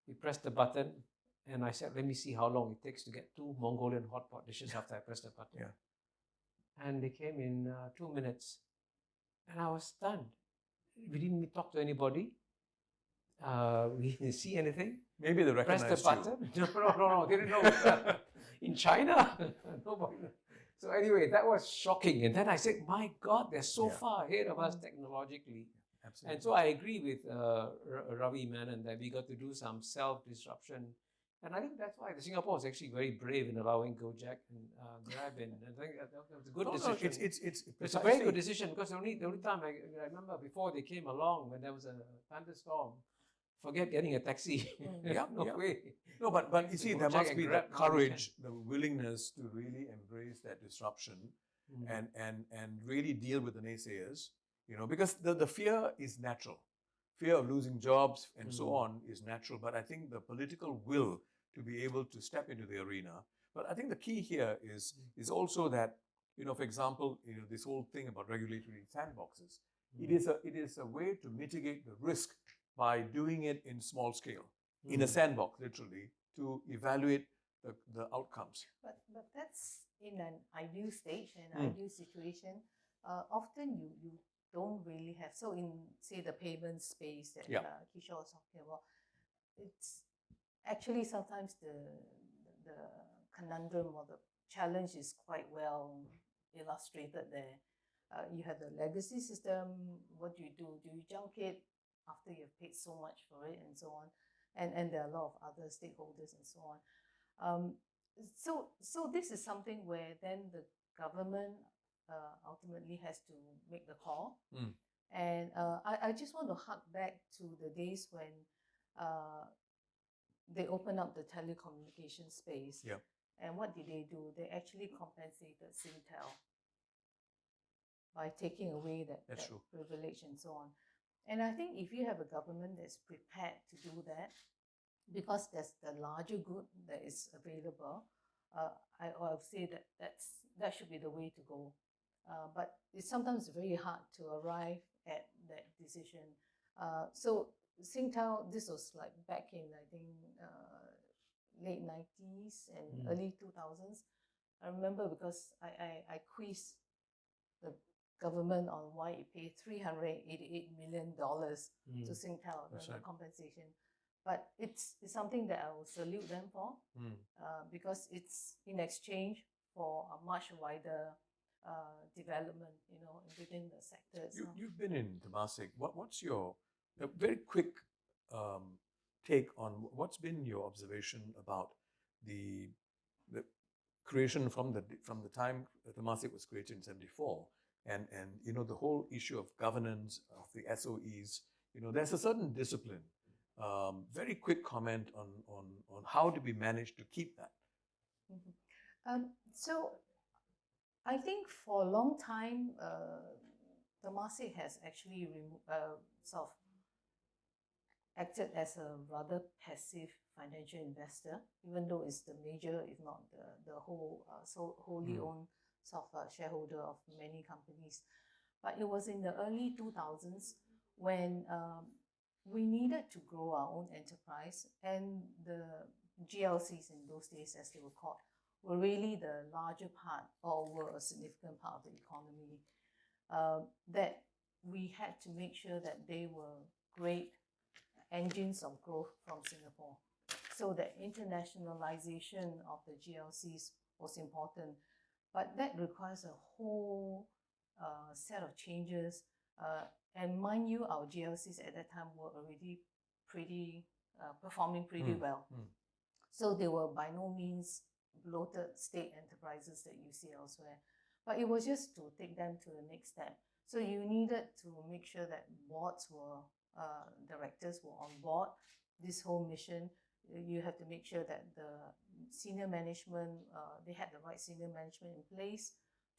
We press the button." And I said, "Let me see how long it takes to get 2 Mongolian hot pot dishes after I press the button." And they came in 2 minutes. And I was stunned. We didn't talk to anybody. We didn't see anything. Maybe they recognized press the button. No. They didn't know. In China, nobody. So anyway, that was shocking. And then I said, my God, they're so far ahead of us technologically. Absolutely. And so I agree with Ravi Menon that we got to do some self-disruption. And I think that's why Singapore is actually very brave in allowing Gojek and Grab in. And I think that was a good decision. It's a very good decision, because the only time I remember before they came along, when there was a thunderstorm, forget getting a taxi. No way. No, but you see, there must be that courage, the willingness to really embrace that disruption and really deal with the naysayers, because the fear is natural. Fear of losing jobs and so on is natural, but I think the political will to be able to step into the arena. But I think the key here is also that, for example, this whole thing about regulatory sandboxes, it is a way to mitigate the risk by doing it in small scale, in a sandbox, literally, to evaluate the outcomes. But that's in an ideal stage, an ideal situation. Often you don't really have. So in, say, the payment space that Kishore was talking about, it's actually sometimes the conundrum or the challenge is quite well illustrated there. You have the legacy system. What do? Do you junk it after you've paid so much for it, and so on? And there are a lot of other stakeholders and so on. So this is something where then the government ultimately has to make the call. And I just want to hark back to the days when they opened up the telecommunication space. And what did they do? They actually compensated Singtel by taking away that privilege and so on. And I think if you have a government that's prepared to do that, because there's the larger good that is available, I would say that should be the way to go. But it's sometimes very hard to arrive at that decision. So Singtel, this was like back in, I think, late 90s and early 2000s. I remember because I quizzed the government on why it paid $388 million to Singtel, the compensation. But it's something that I will salute them for, because it's in exchange for a much wider development, within the sector itself. You've been in Temasek. What's your very quick take on what's been your observation about the creation from the time Temasek was created in '74, and the whole issue of governance of the SOEs. There's a certain discipline. Very quick comment on how do we manage to keep that? So I think for a long time, Temasek has actually sort of acted as a rather passive financial investor, even though it's the major, if not the whole, wholly owned sort of shareholder of many companies. But it was in the early 2000s when we needed to grow our own enterprise, and the GLCs in those days, as they were called, were really the larger part or were a significant part of the economy. That we had to make sure that they were great engines of growth from Singapore. So the internationalization of the GLCs was important, but that requires a whole set of changes. And mind you, our GLCs at that time were already pretty performing pretty well. So they were by no means bloated state enterprises that you see elsewhere. But it was just to take them to the next step. So you needed to make sure that boards were, directors were on board this whole mission. You have to make sure that the senior management, they had the right senior management in place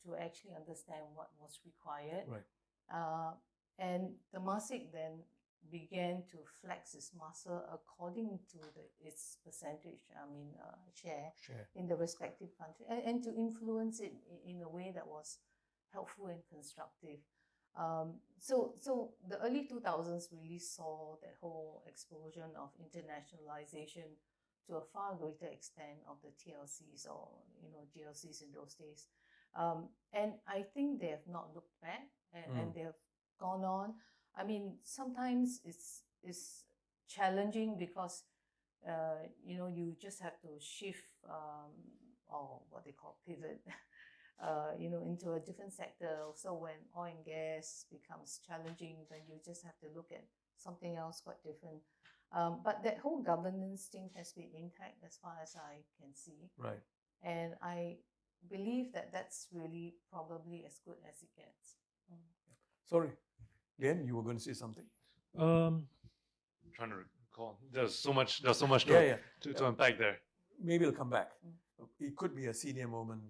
to actually understand what was required. Right. And Temasek then began to flex its muscle according to its percentage, share in the respective country, and to influence it in a way that was helpful and constructive. So the early 2000s really saw that whole explosion of internationalization to a far greater extent of the TLCs or GLCs in those days. And I think they have not looked back, and they have gone on. I mean, sometimes it's challenging because you just have to shift or what they call pivot, into a different sector. So when oil and gas becomes challenging, then you just have to look at something else quite different. But that whole governance thing has been intact as far as I can see. Right. And I believe that that's really probably as good as it gets. Sorry, Lian, you were going to say something. Trying to recall. There's so much to unpack there. Maybe it'll come back. It could be a senior moment,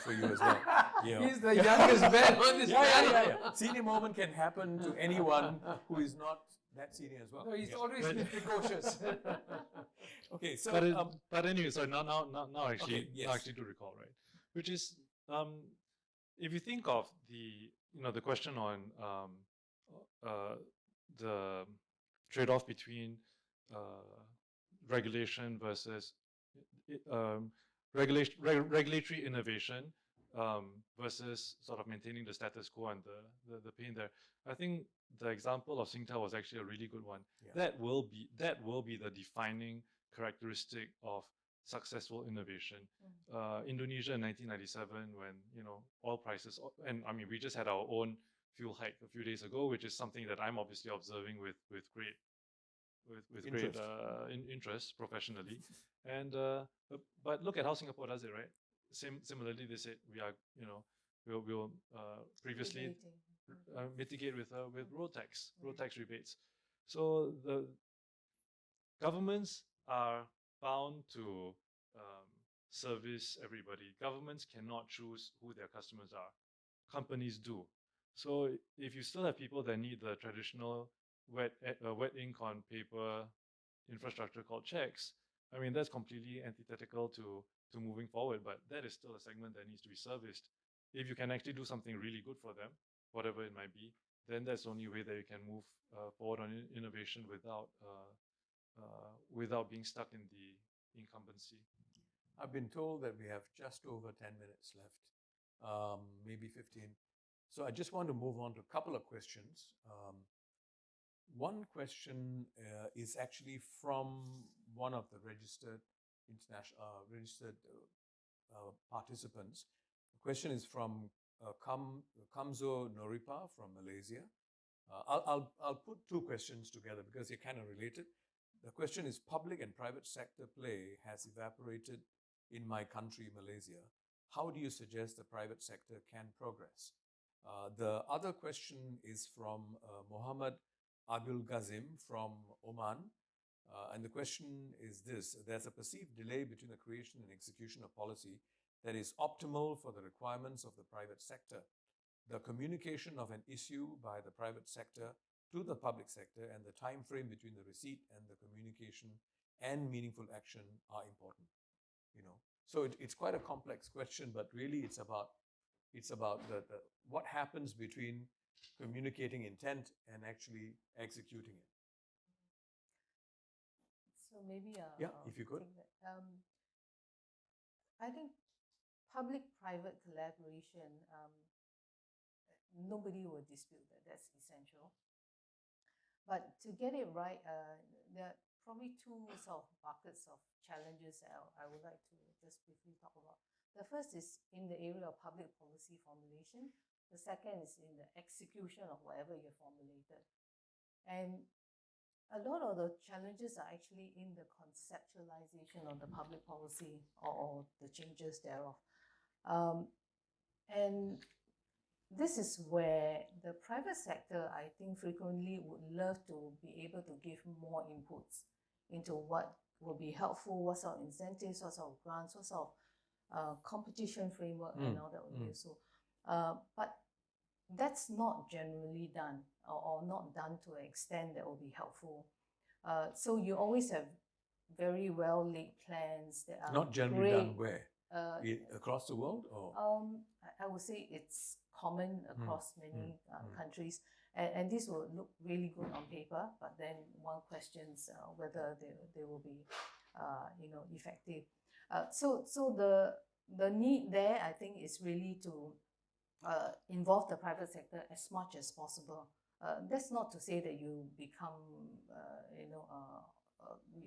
for you as well. He's the youngest man on this panel. Yeah. Senior moment can happen to anyone who is not that senior as well. No, he's always been precocious. Okay, so but anyway, so now actually, okay, yes. now actually to recall, right? Which is, if you think of the question on the trade-off between regulation versus regulatory innovation versus sort of maintaining the status quo and the pain there. I think the example of Singtel was actually a really good one. Yeah. That will be the defining characteristic of successful innovation. Indonesia in 1997, when oil prices, and I mean we just had our own fuel hike a few days ago, which is something that I'm obviously observing with great interest professionally. And but look at how Singapore does it, right? Similarly, they said we are we'll previously mitigate with road tax rebates. So the governments are bound to service everybody. Governments cannot choose who their customers are. Companies do. So if you still have people that need the traditional wet ink on paper infrastructure called checks, I mean that's completely antithetical to moving forward. But that is still a segment that needs to be serviced. If you can actually do something really good for them, whatever it might be, then that's the only way that you can move forward on innovation without being stuck in the incumbency. I've been told that we have just over 10 minutes left, maybe 15. So I just want to move on to a couple of questions. One question is actually from one of the registered participants. The question is from Kamzo Noripa from Malaysia. I'll put two questions together because they're kind of related. The question is, public and private sector play has evaporated in my country, Malaysia. How do you suggest the private sector can progress? The other question is from Mohammed Abdul Ghazim from Oman. And the question is this: there's a perceived delay between the creation and execution of policy that is optimal for the requirements of the private sector. The communication of an issue by the private sector to the public sector and the time frame between the receipt and the communication and meaningful action are important. So it's quite a complex question, but really it's about what happens between communicating intent and actually executing it. So maybe Yeah, I'll if you could. take that. I think public-private collaboration, nobody will dispute that that's essential. But to get it right, there are probably two sort of buckets of challenges that I would like to just briefly talk about. The first is in the area of public policy formulation. The second is in the execution of whatever you formulated. And a lot of the challenges are actually in the conceptualization of the public policy or the changes thereof. And this is where the private sector, I think, frequently would love to be able to give more inputs into what will be helpful, what sort of incentives, what sort of grants, what sort of competition framework and all that will be useful. But that's not generally done or not done to an extent that will be helpful. So you always have very well laid plans that are Not generally great. done where? Across the world? Or? I would say it's common across many countries. And this will look really good on paper, but then one questions whether they will be effective. So the need there, I think, is really to involve the private sector as much as possible. That's not to say that you become,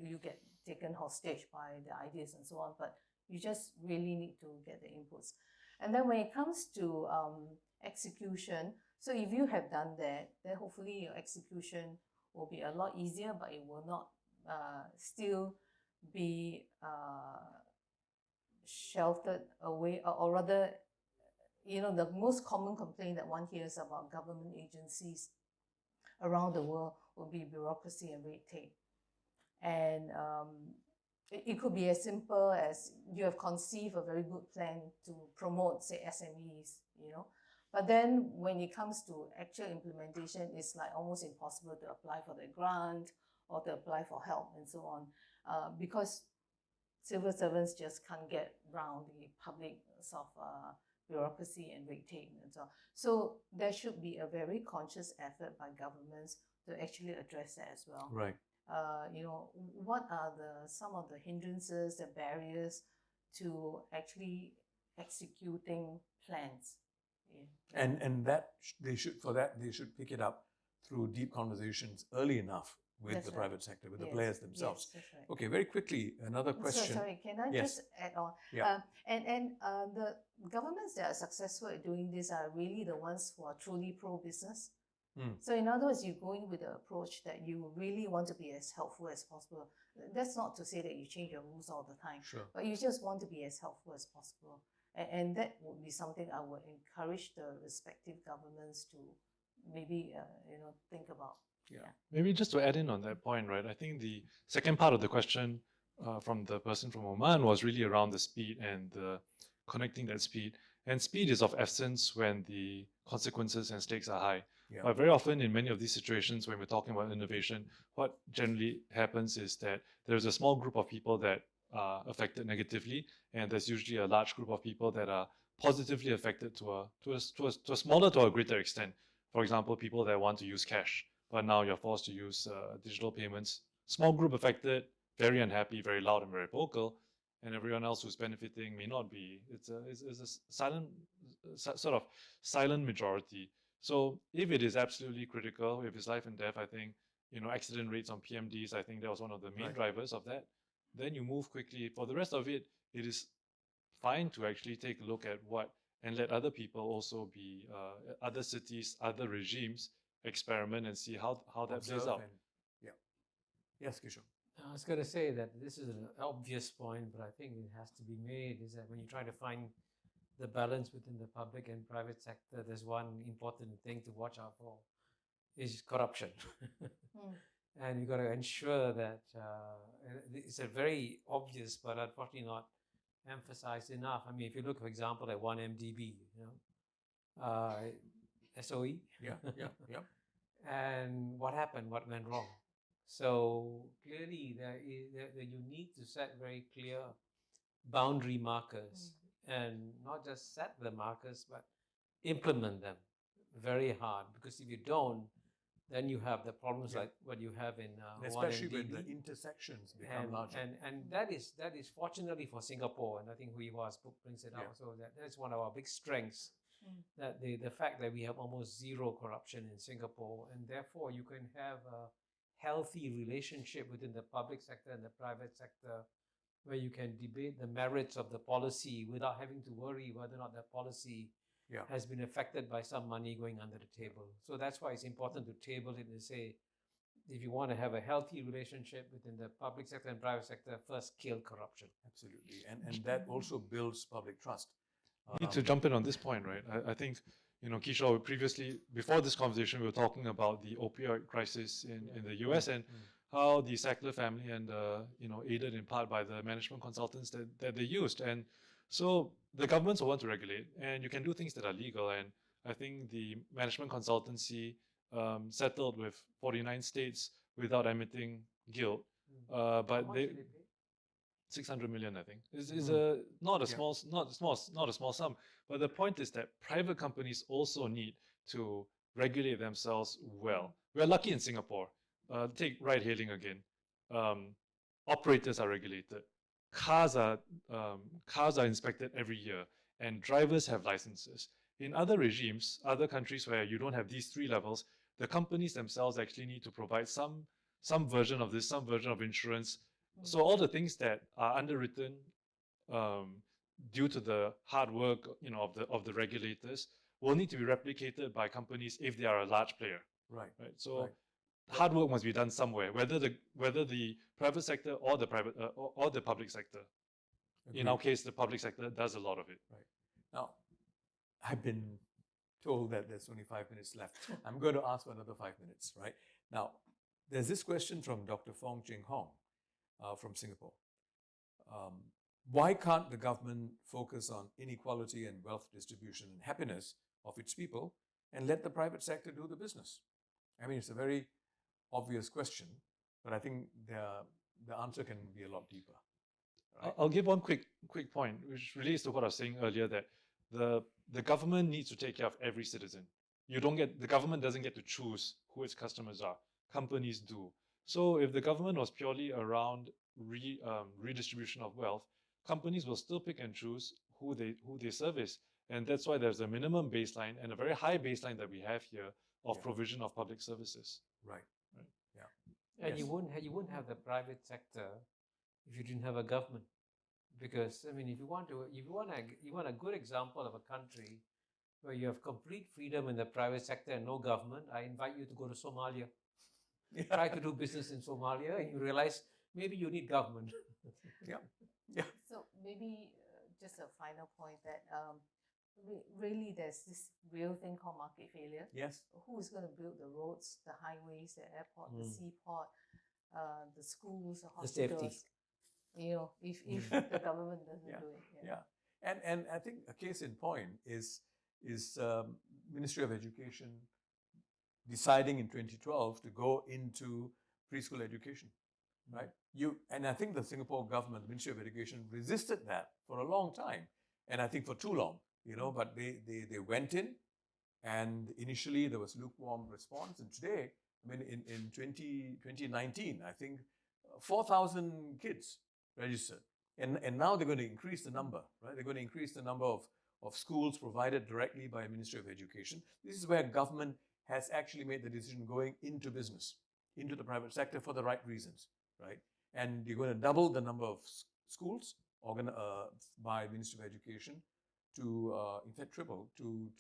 you get taken hostage by the ideas and so on, but you just really need to get the inputs. And then when it comes to execution, so if you have done that, then hopefully your execution will be a lot easier, but it will not still be sheltered away, or rather, the most common complaint that one hears about government agencies around the world will be bureaucracy and red tape. And it could be as simple as you have conceived a very good plan to promote, say, SMEs, but then when it comes to actual implementation, it's like almost impossible to apply for the grant or to apply for help and so on, because civil servants just can't get around the public sort of bureaucracy and red tape and so on. So there should be a very conscious effort by governments to actually address that as well. Right. What are some of the hindrances, the barriers to actually executing plans? Yeah. And that they should pick it up through deep conversations early enough with That's the right. private sector, with the players themselves. Yes, that's right. Okay, very quickly, another question. Sorry, can I Yes. just add on? Yeah. And the governments that are successful at doing this are really the ones who are truly pro-business. So in other words, you go in with the approach that you really want to be as helpful as possible. That's not to say that you change your rules all the time, Sure. but you just want to be as helpful as possible. And that would be something I would encourage the respective governments to maybe think about. Yeah. Maybe just to add in on that point, right? I think the second part of the question from the person from Oman was really around the speed and connecting that speed. And speed is of essence when the consequences and stakes are high. Yeah. But very often in many of these situations, when we're talking about innovation, what generally happens is that there's a small group of people that are affected negatively, and there's usually a large group of people that are positively affected to a smaller to a greater extent. For example, people that want to use cash, but now you're forced to use digital payments. Small group affected, very unhappy, very loud and very vocal, and everyone else who's benefiting may not be. It's a silent, sort of silent majority. So if it is absolutely critical, if it's life and death, I think, accident rates on PMDs, I think that was one of the main drivers of that. Then you move quickly. For the rest of it, it is fine to actually take a look at and let other people also be, other cities, other regimes experiment and see how that plays out. Yeah. Yes, Kishore. I was going to say that this is an obvious point, but I think it has to be made, is that when you try to find the balance between the public and private sector, there's one important thing to watch out for, is corruption. And you've got to ensure that it's a very obvious, but unfortunately not emphasized enough. I mean, if you look, for example, at 1MDB, SOE. Yeah. And what happened? What went wrong? So clearly, you need to set very clear boundary markers, and not just set the markers, but implement them very hard. Because if you don't, then you have the problems Yeah. like what you have in And Wuhan especially and when Delhi. the intersections become and, larger. and that is fortunately for Singapore, and I think Hwee Hua's book brings it Yeah. out. So that's one of our big strengths, Mm. that the fact that we have almost zero corruption in Singapore, and therefore you can have a healthy relationship within the public sector and the private sector, where you can debate the merits of the policy without having to worry whether or not the policy Yeah. has been affected by some money going under the table. So that's why it's important to table it and say, if you want to have a healthy relationship within the public sector and private sector, first kill corruption. Absolutely. And that also builds public trust. Need to jump in on this point, right? I think, Kishore, previously, before this conversation, we were talking about the opioid crisis in the US and how the Sackler family and, aided in part by the management consultants that they used. And so the governments will want to regulate, and you can do things that are legal. And I think the management consultancy settled with 49 states without admitting guilt. How But much they did they pay? 600 million, I think, is a not a small not a small sum. But the point is that private companies also need to regulate themselves well. We're lucky in Singapore. Take ride hailing again. Operators are regulated. Cars are inspected every year, and drivers have licenses. In other regimes, other countries where you don't have these three levels, the companies themselves actually need to provide some version of this, some version of insurance. So all the things that are underwritten due to the hard work, of the regulators, will need to be replicated by companies if they are a large player. Right. Right. So Right. hard work must be done somewhere, whether the private sector or the or the public sector. In our Agreed. case, the public sector does a lot of it. Right. Now, I've been told that there's only 5 minutes left. I'm going to ask for another 5 minutes, right? Now, there's this question from Dr. Fong Cheng Hong from Singapore. Why can't the government focus on inequality and wealth distribution and happiness of its people and let the private sector do the business? I mean, it's a very obvious question, but I think the answer can be a lot deeper. Right? I'll give one quick point, which relates to what I was saying earlier, that the government needs to take care of every citizen. The government doesn't get to choose who its customers are. Companies do. So if the government was purely around redistribution of wealth, companies will still pick and choose who they service. And that's why there's a minimum baseline and a very high baseline that we have here of Yeah. provision of public services. Right. Yeah. And Yes. you wouldn't have the private sector if you didn't have a government. Because I mean, if you want a good example of a country where you have complete freedom in the private sector and no government, I invite you to go to Somalia. Try to do business in Somalia, and you realize maybe you need government. So maybe just a final point that really there's this real thing called market failure. Yes. Who is going to build the roads, the highways, the airport, the seaport, the schools, the The safety. hospitals? If the government doesn't Yeah. do it. Yeah. And I think a case in point is Ministry of Education deciding in 2012 to go into preschool education, right? And I think the Singapore government, the Ministry of Education, resisted that for a long time, and I think for too long, but they went in, and initially there was lukewarm response, and today, I mean, in 2019, I think 4,000 kids registered, and now they're going to increase the number, right? They're going to increase the number of schools provided directly by Ministry of Education. This is where government has actually made the decision going into business, into the private sector for the right reasons, right? And you're going to double the number of schools by Ministry of Education to, in fact, triple to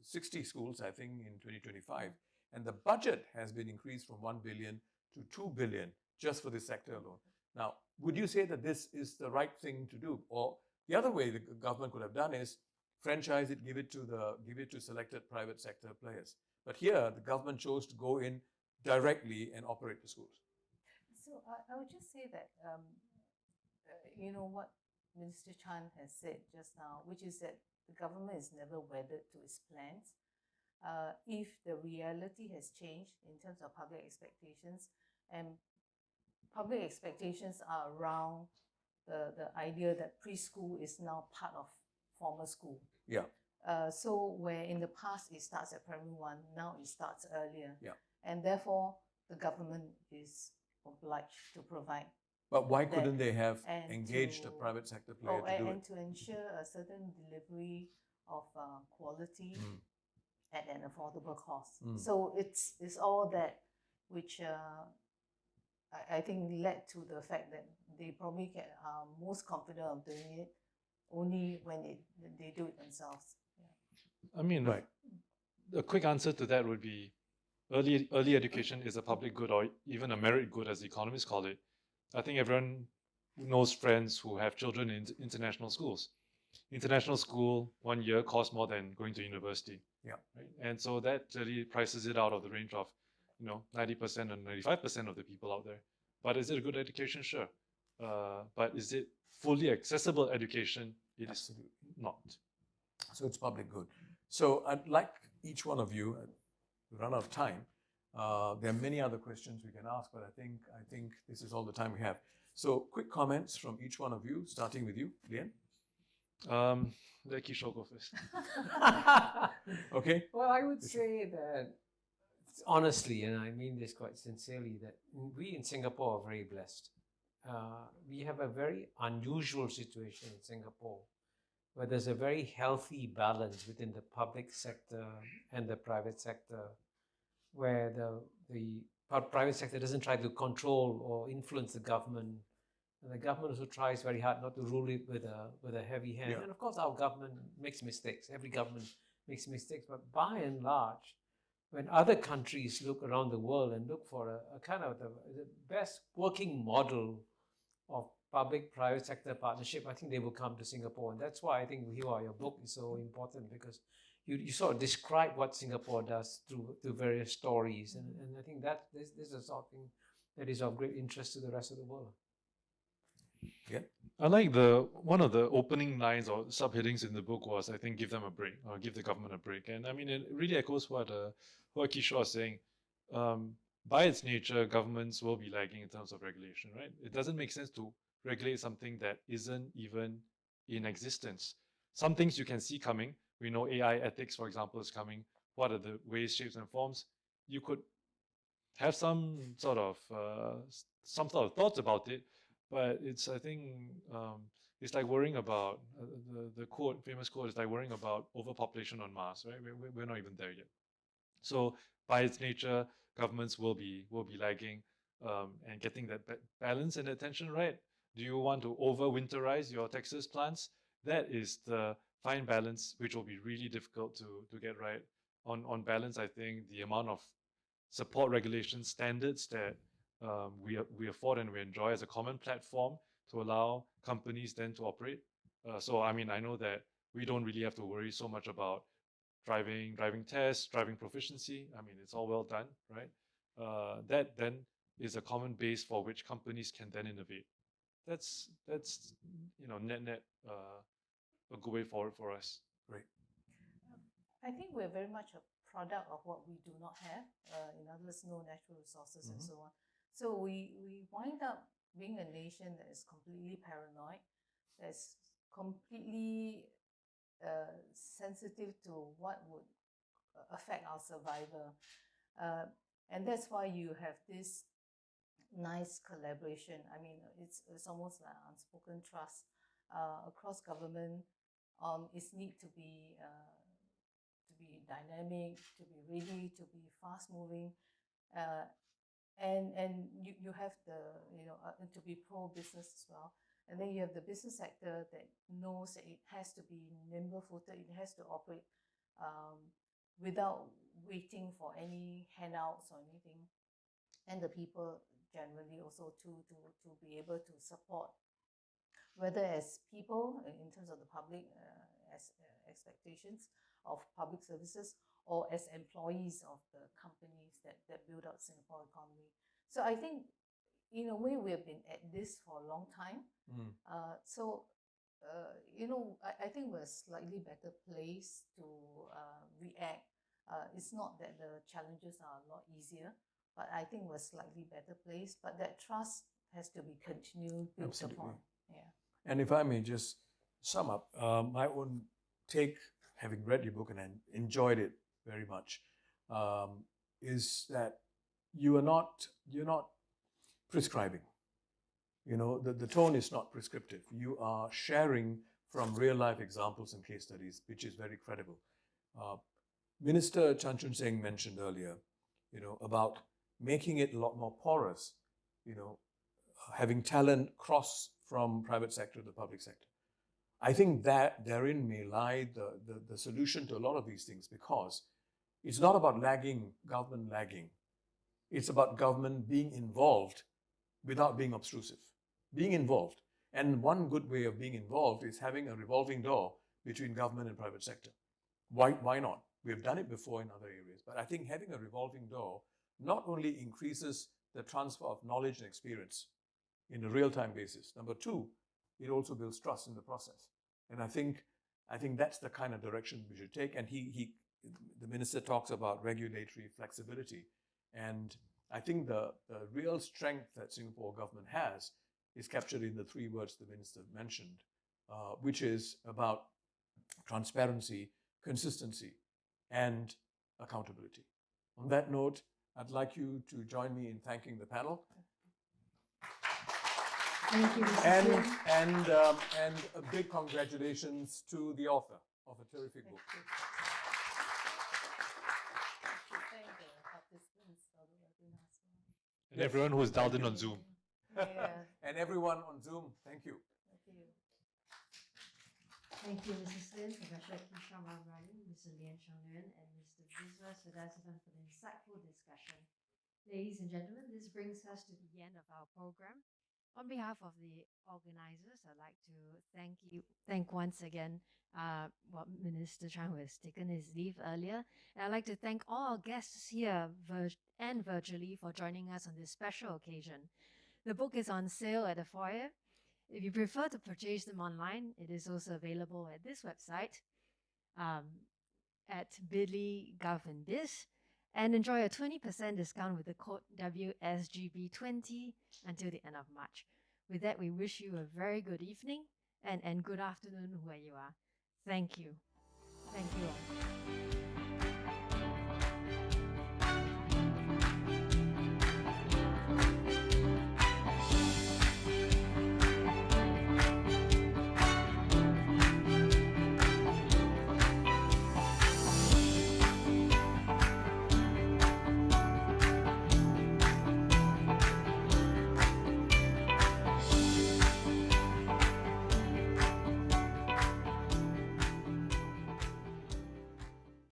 60 schools, I think, in 2025. And the budget has been increased from 1 billion to 2 billion just for this sector alone. Now, would you say that this is the right thing to do? Or the other way the government could have done is franchise it, give it to selected private sector players. But here, the government chose to go in directly and operate the schools. So I would just say that, what Minister Chan has said just now, which is that the government is never wedded to its plans. If the reality has changed in terms of public expectations, and public expectations are around the idea that preschool is now part of formal school. Yeah. So where in the past it starts at primary 1, now it starts earlier. Yeah. and therefore the government is obliged to provide. But why that couldn't they have and engaged a to- private sector player to do and it? to ensure a certain delivery of quality at an affordable cost. So it's all that which I think led to the fact that they probably are most confident of doing it only when they do it themselves. Yeah. I mean, Right. a quick answer to that would be early education is a public good or even a merit good, as the economists call it. I think everyone knows friends who have children in international schools. International school 1 year costs more than going to university. Yeah. Right? And so that really prices it out of the range of, 90% and 95% of the people out there. But is it a good education? Sure. But is it fully accessible education? It Absolutely. is not. So it's public good. So I'd like each one of you, to run out of time. There are many other questions we can ask, but I think this is all the time we have. So quick comments from each one of you, starting with you, Lian. Let Kishore go first. Okay. Well, I would say that honestly, and I mean this quite sincerely, that we in Singapore are very blessed. We have a very unusual situation in Singapore where there's a very healthy balance within the public sector and the private sector, where the private sector doesn't try to control or influence the government. And the government also tries very hard not to rule it with a heavy hand. Yeah. And of course, our government makes mistakes. Every government makes mistakes. But by and large, when other countries look around the world and look for a kind of the best working model of public-private sector partnership, I think they will come to Singapore. And that's why I think, Hwee Hua, your book is so important, because you sort of describe what Singapore does through various stories. And I think that this is something that is of great interest to the rest of the world. Yeah. I like one of the opening lines or subheadings in the book was, I think, give them a break, or give the government a break. And I mean, it really echoes what Kishore was saying. By its nature, governments will be lagging in terms of regulation, right? It doesn't make sense to regulate something that isn't even in existence. Some things you can see coming. We know AI ethics, for example, is coming. What are the ways, shapes, and forms? You could have some sort of thoughts about it, but it's, I think, it's like worrying about the famous quote is like worrying about overpopulation on Mars, right? We're not even there yet. So by its nature, governments will be lagging, and getting that balance and attention right. Do you want to overwinterize your Texas plants? That is the fine balance, which will be really difficult to get right. On balance, I think the amount of support regulation standards that we afford and we enjoy as a common platform to allow companies then to operate. So I mean, I know that we don't really have to worry so much about driving tests, driving proficiency. I mean, it's all well done, right? That then is a common base for which companies can then innovate. That's net a good way forward for us. Great. I think we're very much a product of what we do not have. In other words, no natural resources and so on. So we wind up being a nation that is completely paranoid, that's completely sensitive to what would affect our survival. And that's why you have this nice collaboration. I mean, it's almost like unspoken trust across government. It's need to be dynamic, to be ready, to be fast moving, and you have to be pro business as well. And then you have the business sector that knows that it has to be nimble footed, it has to operate without waiting for any handouts or anything. And the people generally also to be able to support, whether as people in terms of the public as expectations of public services, or as employees of the companies that build up Singapore economy. So I think in a way we have been at this for a long time. I think we're a slightly better place to react. It's not that the challenges are a lot easier, but I think we're a slightly better place. But that trust has to be continued built upon. Yeah. And if I may just sum up, my own take, having read your book and enjoyed it very much, is that you're not prescribing. The tone is not prescriptive. You are sharing from real life examples and case studies, which is very credible. Minister Chan Chun Sing mentioned earlier, about making it a lot more porous, having talent cross from private sector to the public sector. I think that therein may lie the solution to a lot of these things, because it's not about government lagging. It's about government being involved without being obtrusive, being involved. And one good way of being involved is having a revolving door between government and private sector. Why not? We've done it before in other areas, but I think having a revolving door not only increases the transfer of knowledge and experience in a real-time basis. Number two, it also builds trust in the process. And I think that's the kind of direction we should take. And the minister talks about regulatory flexibility. And I think the real strength that Singapore government has is captured in the three words the minister mentioned, which is about transparency, consistency, and accountability. On that note, I'd like you to join me in thanking the panel. Thank you, Mr. And, Lim. and a big congratulations to the author of a terrific book. And everyone who's dialed in on Zoom. Yeah. And everyone on Zoom, thank you. Thank you, Mrs. Lin, Professor Kisham Amrani, Mr. Lian Chongyuan, and Mr. Vizwa Sudasivan for the insightful discussion. Ladies and gentlemen, this brings us to the end of our program. On behalf of the organizers, I'd like to thank once again Minister Chan, who has taken his leave earlier. And I'd like to thank all our guests here and virtually for joining us on this special occasion. The book is on sale at the foyer. If you prefer to purchase them online, it is also available at this website at bit.ly/gov&biz, and enjoy a 20% discount with the code WSGB20 until the end of March. With that, we wish you a very good evening and good afternoon where you are. Thank you. Thank you all.